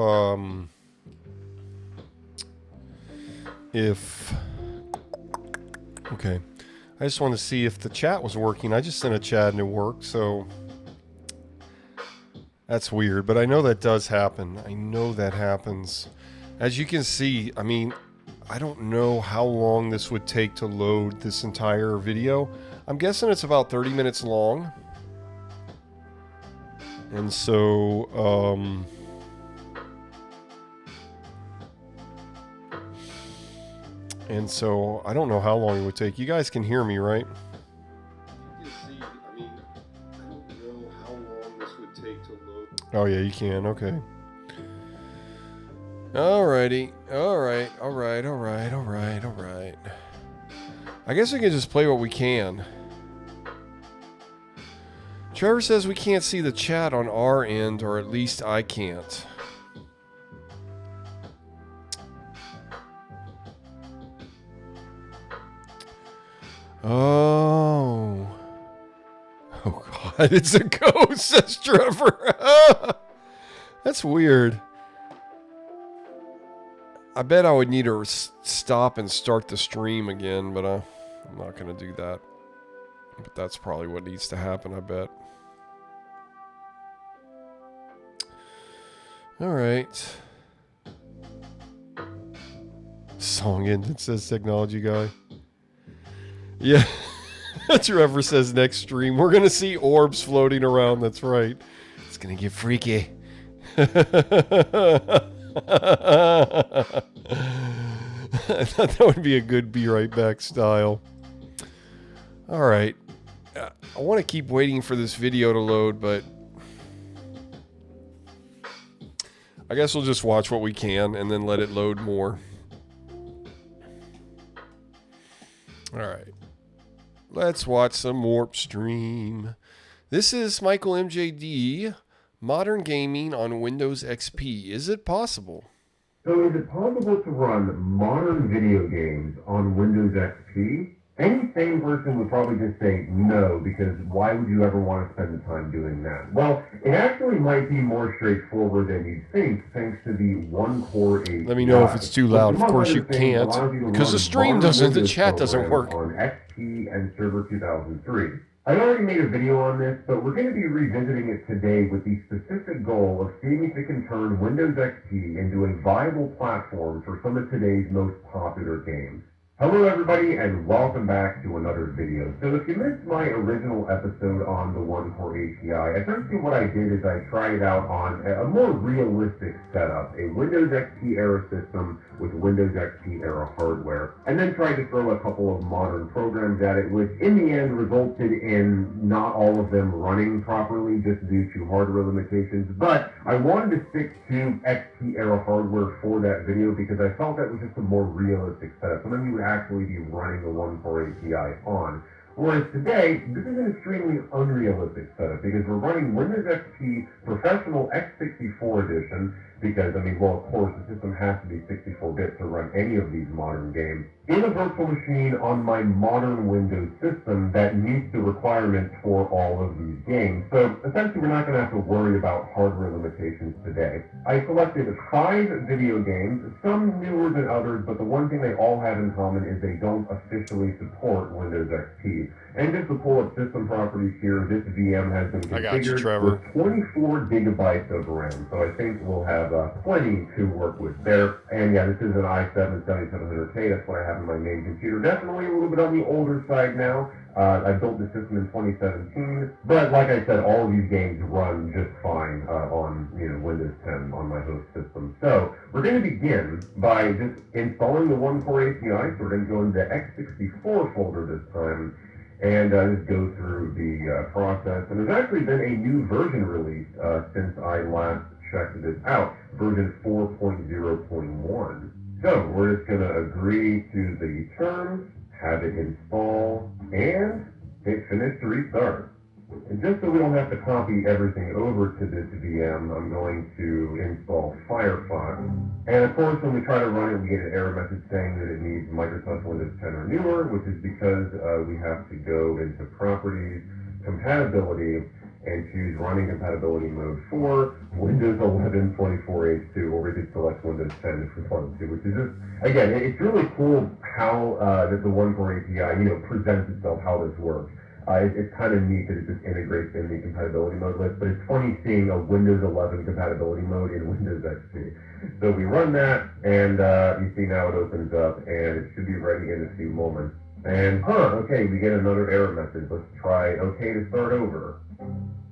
okay. I just wanted to see if the chat was working. I just sent a chat and it worked, so that's weird, but I know that does happen. I know that happens. As you can see, I mean, I don't know how long this would take to load this entire video. I'm guessing it's about 30 minutes long. And so, I don't know how long it would take. You guys can hear me, right? You can see, I mean, I don't know how long this would take to load. Oh yeah, you can, okay. Alrighty, alright. I guess we can just play what we can. Trevor says we can't see the chat on our end, or at least I can't. Oh God, it's a ghost, says Trevor. That's weird. I bet I would need to stop and start the stream again, but I'm not going to do that. But that's probably what needs to happen, I bet. Alright. Song ended, says Technology Guy. Yeah. Trevor says next stream we're going to see orbs floating around. That's right. It's going to get freaky. I thought that would be a good be right back style. Alright. I want to keep waiting for this video to load, but I guess we'll just watch what we can and then let it load more. Alright. Let's watch some Warp Stream. This is Michael MJD. Modern gaming on Windows XP. Is it possible? So is it possible to run modern video games on Windows XP? Any sane person would probably just say no, because why would you ever want to spend the time doing that? Well, it actually might be more straightforward than you'd think, thanks to the one-core API. Let me know if it's too loud. Of course you can't, because the stream doesn't, the chat doesn't work. On XP and Server 2003. I already made a video on this, but we're going to be revisiting it today with the specific goal of seeing if it can turn Windows XP into a viable platform for some of today's most popular games. Hello everybody, and welcome back to another video. So if you missed my original episode on the one-core API, essentially what I did is I tried it out on a more realistic setup, a Windows XP era system with Windows XP era hardware, and then tried to throw a couple of modern programs at it, which in the end resulted in not all of them running properly just due to hardware limitations. But I wanted to stick to XP era hardware for that video because I felt that was just a more realistic setup. Some of you would actually be running the one-core API on. Whereas today, this is an extremely unrealistic setup because we're running Windows XP Professional x64 Edition because, I mean, well, of course, the system has to be 64-bit to run any of these modern games in a virtual machine on my modern Windows system that meets the requirements for all of these games. So essentially, we're not going to have to worry about hardware limitations today. I selected 5 video games, some newer than others, but the one thing they all have in common is they don't officially support Windows XP. And just to pull up system properties here, this VM has been configured with 24 gigabytes of RAM, so I think we'll have plenty to work with there. And yeah, this is an i7-7700K, that's what I have in my main computer. Definitely a little bit on the older side now. I built the system in 2017, but like I said, all of these games run just fine on Windows 10 on my host system. So we're going to begin by just installing the one-core API. So we're going to go into the x64 folder this time. and just go through the process. And there's actually been a new version released since I last checked this out, version 4.0.1. So we're just going to agree to the terms, have it install, and hit finish to restart. And just so we don't have to copy everything over to this VM, I'm going to install Firefox. And of course, when we try to run it, we get an error message saying that it needs Microsoft Windows 10 or newer, which is because we have to go into Properties, Compatibility, and choose Running Compatibility Mode for Windows 11 24H2, or we could select Windows 10 if we wanted to, which is just, again, it's really cool how the OneCore API, presents itself, how this works. It's kind of neat that it just integrates in the compatibility mode list, but it's funny seeing a Windows 11 compatibility mode in Windows XP. So we run that, and you see now it opens up, and it should be ready in a few moments. And, okay, we get another error message. Let's try OK to start over.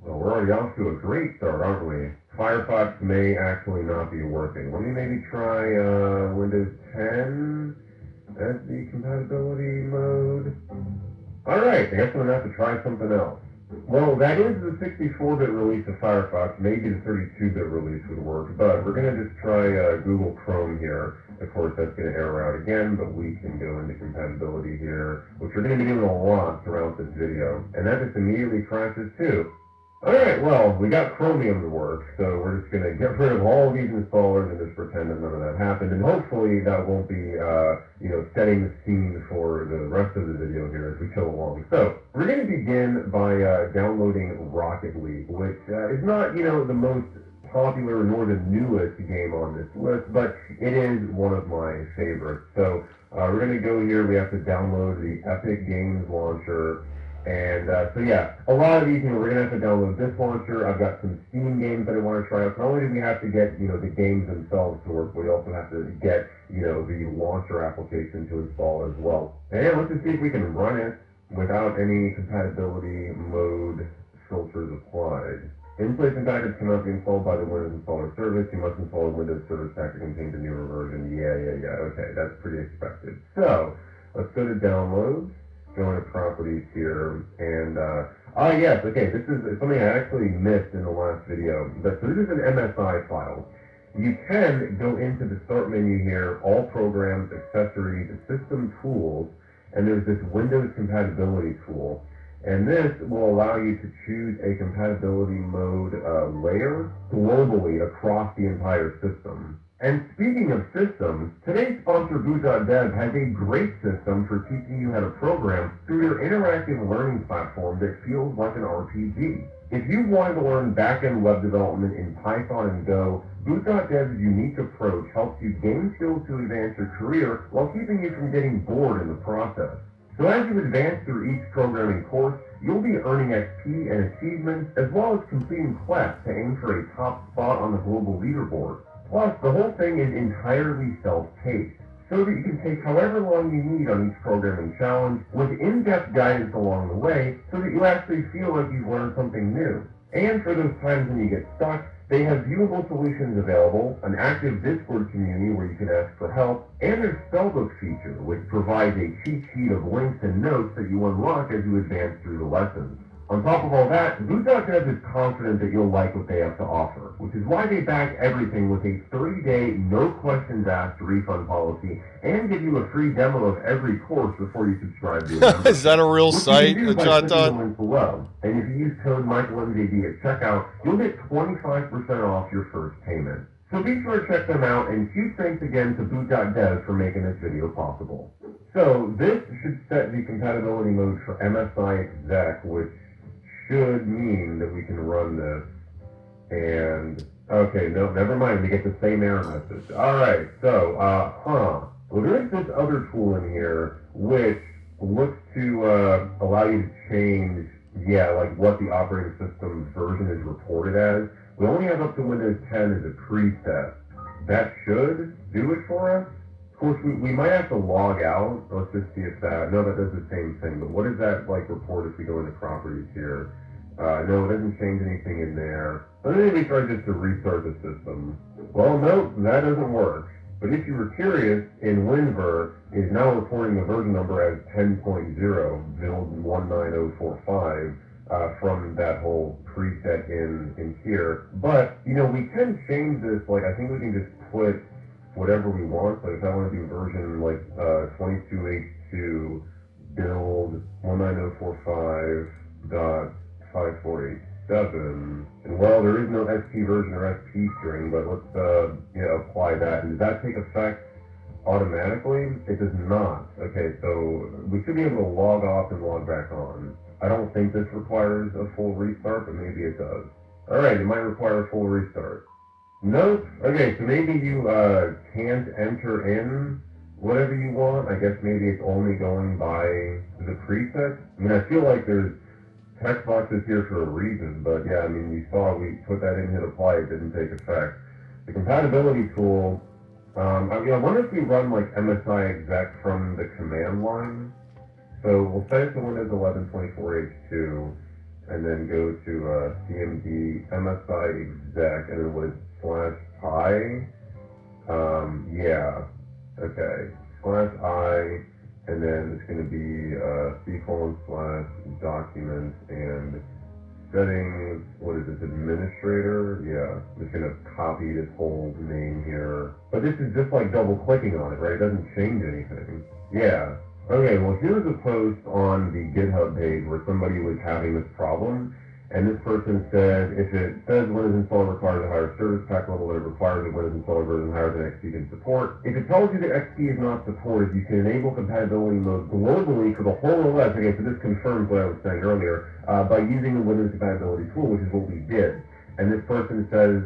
Well, we're already off to a great start, aren't we? Firefox may actually not be working. Let me maybe try Windows 10 as the compatibility mode. Alright, I guess I'm going to have to try something else. Well, that is the 64-bit release of Firefox. Maybe the 32-bit release would work, but we're going to just try Google Chrome here. Of course, that's going to error out again, but we can go into compatibility here, which we're going to be doing a lot throughout this video. And that just immediately crashes too. Alright, well, we got Chromium to work, so we're just going to get rid of all of these installers and just pretend that none of that happened. And hopefully that won't be, setting the scene for the rest of the video here as we go along. So, we're going to begin by downloading Rocket League, which is not, the most popular nor the newest game on this list, but it is one of my favorites. So, we're going to go here, we have to download the Epic Games Launcher. And so yeah, a lot of these, we're going to have to download this launcher. I've got some Steam games that I want to try out. Not only do we have to get, the games themselves to work, we also have to get, the launcher application to install as well. And let's just see if we can run it without any compatibility mode filters applied. Installation package cannot be installed by the Windows Installer Service. You must install a Windows Service Pack that contains a newer version. Yeah. Okay, that's pretty expected. So, let's go to Downloads. Go into Properties here, and, yes, okay, this is something I actually missed in the last video, but so this is an MSI file. You can go into the Start menu here, All Programs, Accessories, System Tools, and there's this Windows Compatibility tool, and this will allow you to choose a compatibility mode layer globally across the entire system. And speaking of systems, today's sponsor Boot.dev has a great system for teaching you how to program through their interactive learning platform that feels like an RPG. If you wanted to learn back-end web development in Python and Go, Boot.dev's unique approach helps you gain skills to advance your career while keeping you from getting bored in the process. So as you advance through each programming course, you'll be earning XP and achievements, as well as completing quests to aim for a top spot on the global leaderboard. Plus, the whole thing is entirely self-paced, so that you can take however long you need on each programming challenge with in-depth guidance along the way so that you actually feel like you've learned something new. And for those times when you get stuck, they have viewable solutions available, an active Discord community where you can ask for help, and their spellbook feature, which provides a cheat sheet of links and notes that you unlock as you advance through the lessons. On top of all that, Boot.dev is confident that you'll like what they have to offer, which is why they back everything with a 30-day, no-questions-asked refund policy and give you a free demo of every course before you subscribe to it. Is that a real site, JotDot? The link below. And if you use code MichaelMJD at checkout, you'll get 25% off your first payment. So be sure to check them out, and huge thanks again to Boot.dev for making this video possible. So this should set the compatibility mode for MSI Exec, which should mean that we can run this, and, okay, no, never mind, we get the same error message. Alright, so, well, there is this other tool in here, which looks to, allow you to change, like what the operating system version is reported as. We only have up to Windows 10 as a preset. That should do it for us. Of course, we might have to log out. Let's just see if that, no, that does the same thing, but what does that, report if we go into properties here? No, it doesn't change anything in there. But then we try just to restart the system. Well, no, that doesn't work. But if you were curious, in WinVer is now reporting the version number as 10.0, build 19045, from that whole preset in here. But, you know, we can change this, like, I think we can just put whatever we want. So if I want to do version, like, 22H2, build 19045.5487, and well, there is no SP version or SP string, but let's, apply that. And does that take effect automatically? It does not. Okay, so we should be able to log off and log back on. I don't think this requires a full restart, but maybe it does. All right, it might require a full restart. Nope. Okay, so maybe you can't enter in whatever you want. I guess maybe it's only going by the preset. I mean, I feel like there's text boxes here for a reason, but yeah, I mean, you saw we put that in, hit apply, it didn't take effect. The compatibility tool, I wonder if we run like MSI exec from the command line. So we'll set it to Windows 11 24H2, and then go to cmd MSI exec, and then with /i, okay, /i, and then it's going to be /documents and settings, what is this, administrator? Yeah, I'm just going to copy this whole name here. But this is just like double clicking on it, right? It doesn't change anything. Yeah. Okay, well, here's a post on the GitHub page where somebody was having this problem, and this person said if it says Windows installer requires a higher service pack level, then it requires a Windows installer version higher than XP can support. If it tells you that XP is not supported, you can enable compatibility mode globally for the whole OS. Okay, so this confirms what I was saying earlier, by using the Windows compatibility tool, which is what we did. And this person says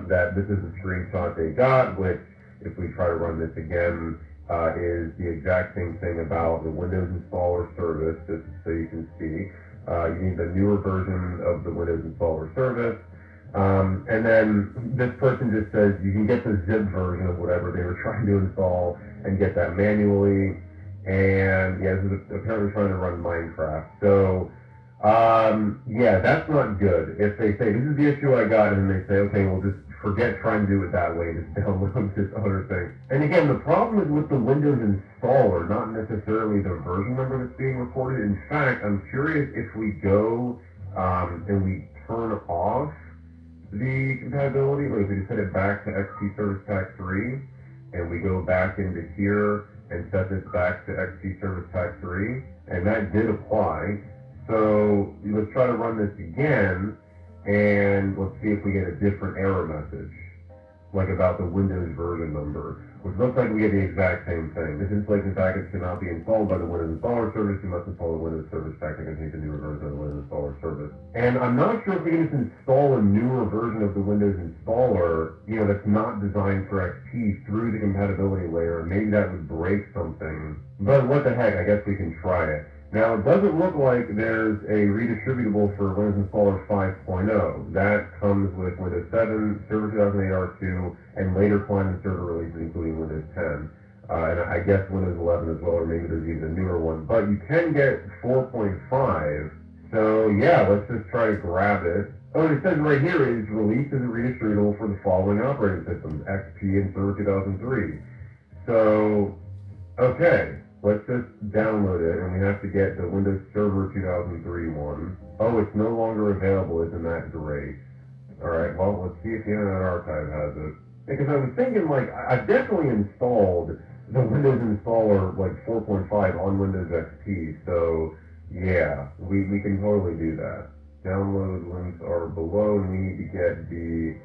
that this is a screenshot they got, which, if we try to run this again, is the exact same thing about the Windows installer service, just so you can see. You need the newer version of the Windows installer service. And then this person just says you can get the zip version of whatever they were trying to install and get that manually. And yeah, this is apparently trying to run Minecraft. So yeah, that's not good. If they say, this is the issue I got, and then they say, okay, well, just forget trying to do it that way, just download this other thing. And again, the problem is with the Windows installer, not necessarily the version number that's being reported. In fact, I'm curious if we go and we turn off the compatibility, or if we just set it back to XP Service Pack 3, and we go back into here and set this back to XP Service Pack 3, and that did apply. So let's try to run this again, and let's see if we get a different error message, like about the Windows version number, which looks like we get the exact same thing. This installation package cannot be installed by the Windows installer service. You must install the Windows service pack that contains the newer version of the Windows installer service. And I'm not sure if we can just install a newer version of the Windows installer, that's not designed for XP through the compatibility layer. Maybe that would break something. But what the heck, I guess we can try it. Now, it doesn't look like there's a redistributable for Windows Installer 5.0. That comes with Windows 7, Server 2008 R2, and later client and server releases, including Windows 10. And I guess Windows 11 as well, or maybe there's even a newer one. But you can get 4.5. So, yeah, let's just try to grab it. Oh, and it says right here, it is released as a redistributable for the following operating systems, XP and Server 2003. So, okay. Let's just download it, and we have to get the Windows Server 2003 one. Oh, it's no longer available. Isn't that great? All right, well, let's see if the Internet Archive has it. Because I was thinking, I've definitely installed the Windows installer, 4.5 on Windows XP, so, yeah, we can totally do that. Download links are below, and we need to get the,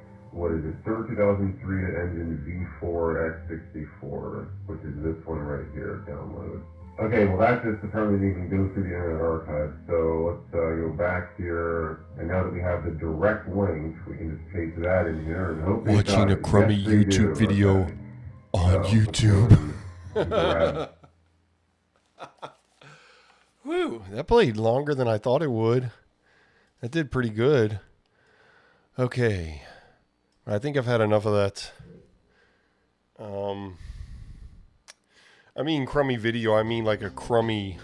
Server 2003 to ends in V4X64, which is this one right here, download. Okay, well that just apparently you can go through the Internet Archive, so let's go back here, and now that we have the direct link, we can just paste that in here, and hopefully watching a crummy YouTube video on YouTube. Whew, that played longer than I thought it would. That did pretty good. Okay. I think I've had enough of that. I mean crummy video. I mean like a crummy.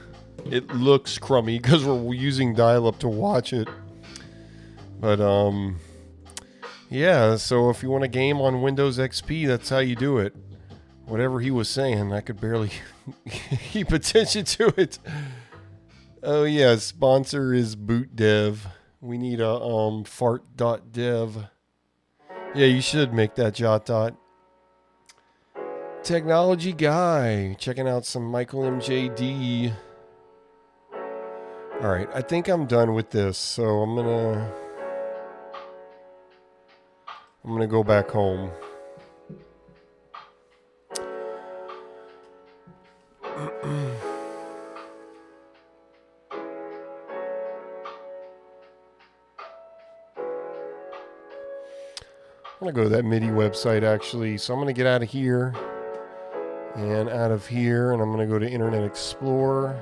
It looks crummy because we're using dial-up to watch it. But yeah. So if you want a game on Windows XP, that's how you do it. Whatever he was saying, I could barely keep attention to it. Oh yeah, sponsor is boot dev. We need a fart.dev. Yeah, you should make that JotDot. Technology guy, checking out some Michael MJD. All right, I think I'm done with this, so I'm gonna go back home. I'm gonna go to that MIDI website actually, so I'm gonna get out of here and out of here, and I'm gonna go to Internet Explorer.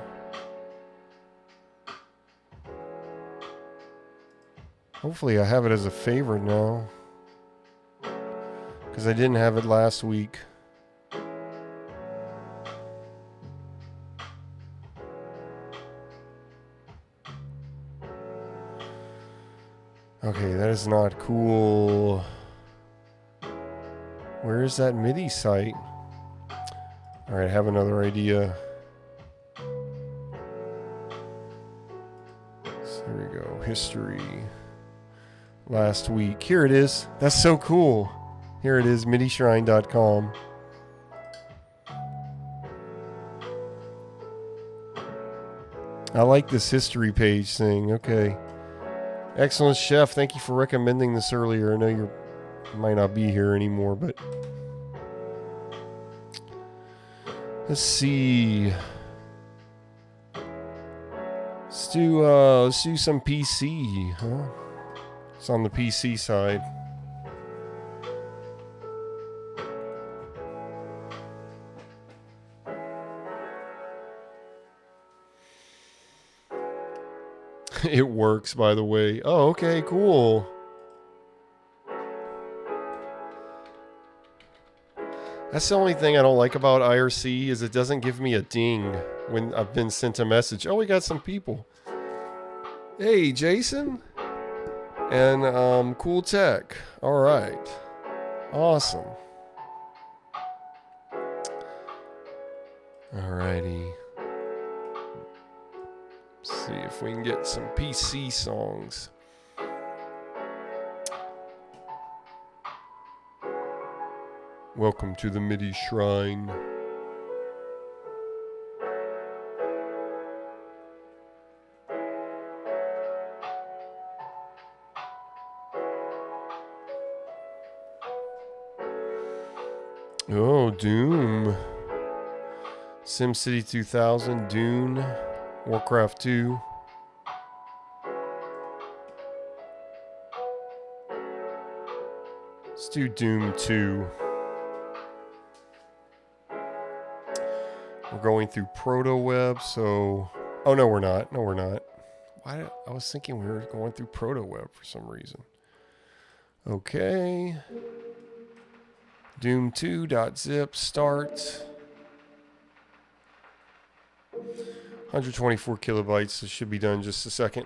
Hopefully I have it as a favorite now, because I didn't have it last week. Okay, that is not cool. Where is that MIDI site? Alright, I have another idea. So here we go. History. Last week. Here it is. That's so cool. Here it is, midishrine.com. I like this history page thing. Okay. Excellent, Chef. Thank you for recommending this earlier. I know you might not be here anymore, but let's see. Let's do some PC, huh? It's on the PC side. It works, by the way. Oh, okay, cool. That's the only thing I don't like about IRC is it doesn't give me a ding when I've been sent a message. Oh, we got some people. Hey, Jason. And Cool Tech. All right. Awesome. Alrighty. Let's see if we can get some PC songs. Welcome to the MIDI Shrine. Oh, Doom. SimCity 2000, Dune, Warcraft 2. Let's do Doom 2. We're going through Protoweb, so... Oh, no, we're not. No, we're not. Why? I was thinking we were going through Protoweb for some reason. Okay. Doom2.zip, start. 124 kilobytes. This should be done in just a second.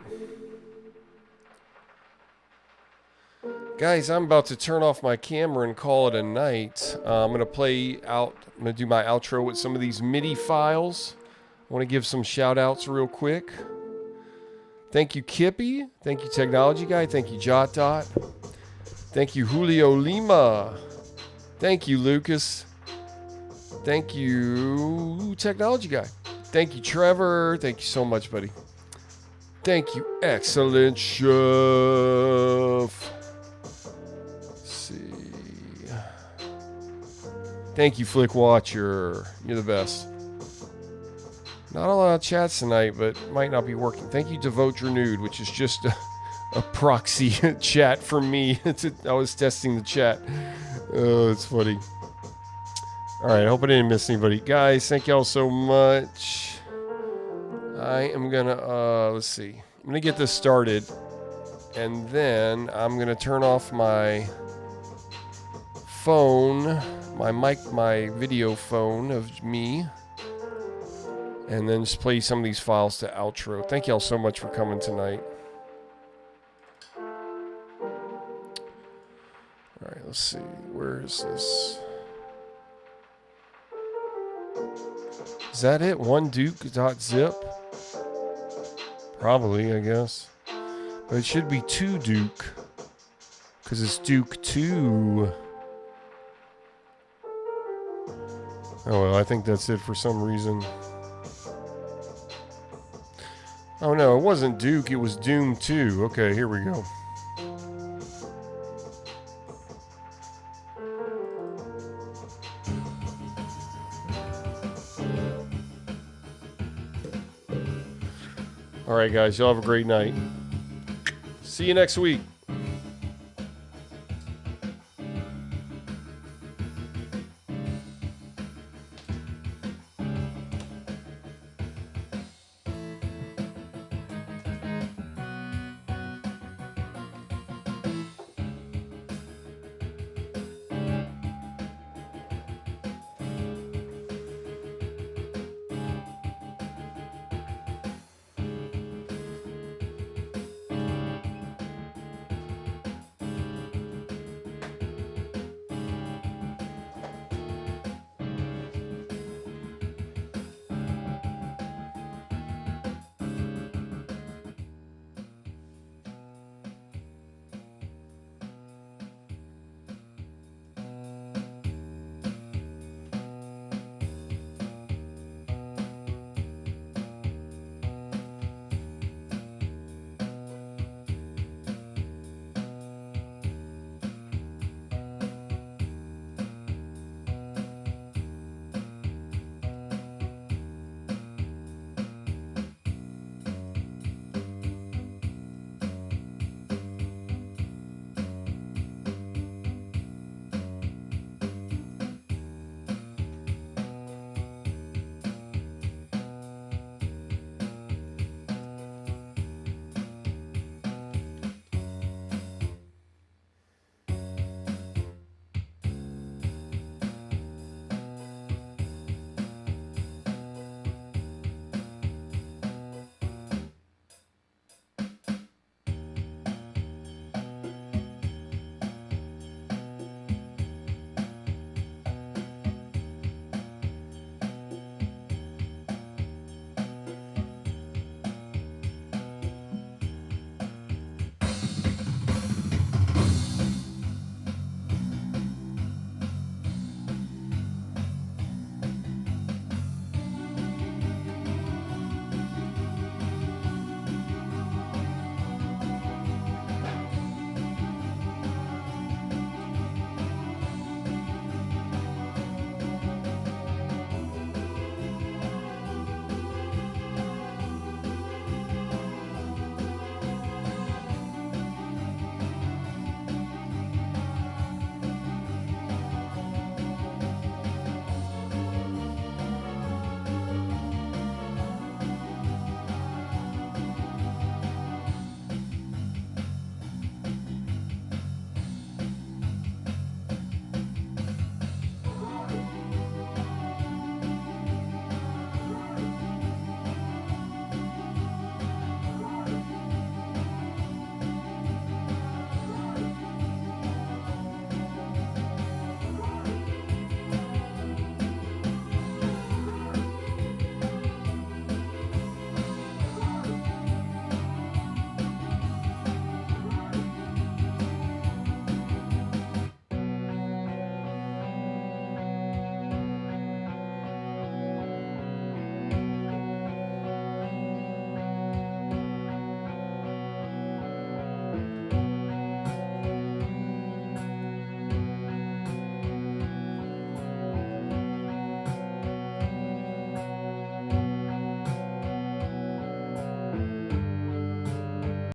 Guys, I'm about to turn off my camera and call it a night. I'm going to play out. I'm going to do my outro with some of these MIDI files. I want to give some shout outs real quick. Thank you, Kippy. Thank you, Technology Guy. Thank you, JotDot. Thank you, Julio Lima. Thank you, Lucas. Thank you, Technology Guy. Thank you, Trevor. Thank you so much, buddy. Thank you, Excellent Chef. Let's see. Thank you, Flick Watcher. You're the best. Not a lot of chats tonight, but might not be working. Thank you, Devote Renewed, which is just a proxy chat for me. I was testing the chat. Oh, it's funny. Alright, I hope I didn't miss anybody. Guys, thank y'all so much. I am gonna, let's see. I'm gonna get this started. And then I'm gonna turn off my phone, my video phone of me. And then just play some of these files to outro. Thank y'all so much for coming tonight. Alright, let's see. Where is this? Is that it? One Duke.zip? Probably, I guess. But it should be 2 Duke. Because it's Duke 2. Oh well, I think that's it for some reason. Oh no, it wasn't Duke, it was Doom 2. Okay, here we go. Alright guys, y'all have a great night. See you next week.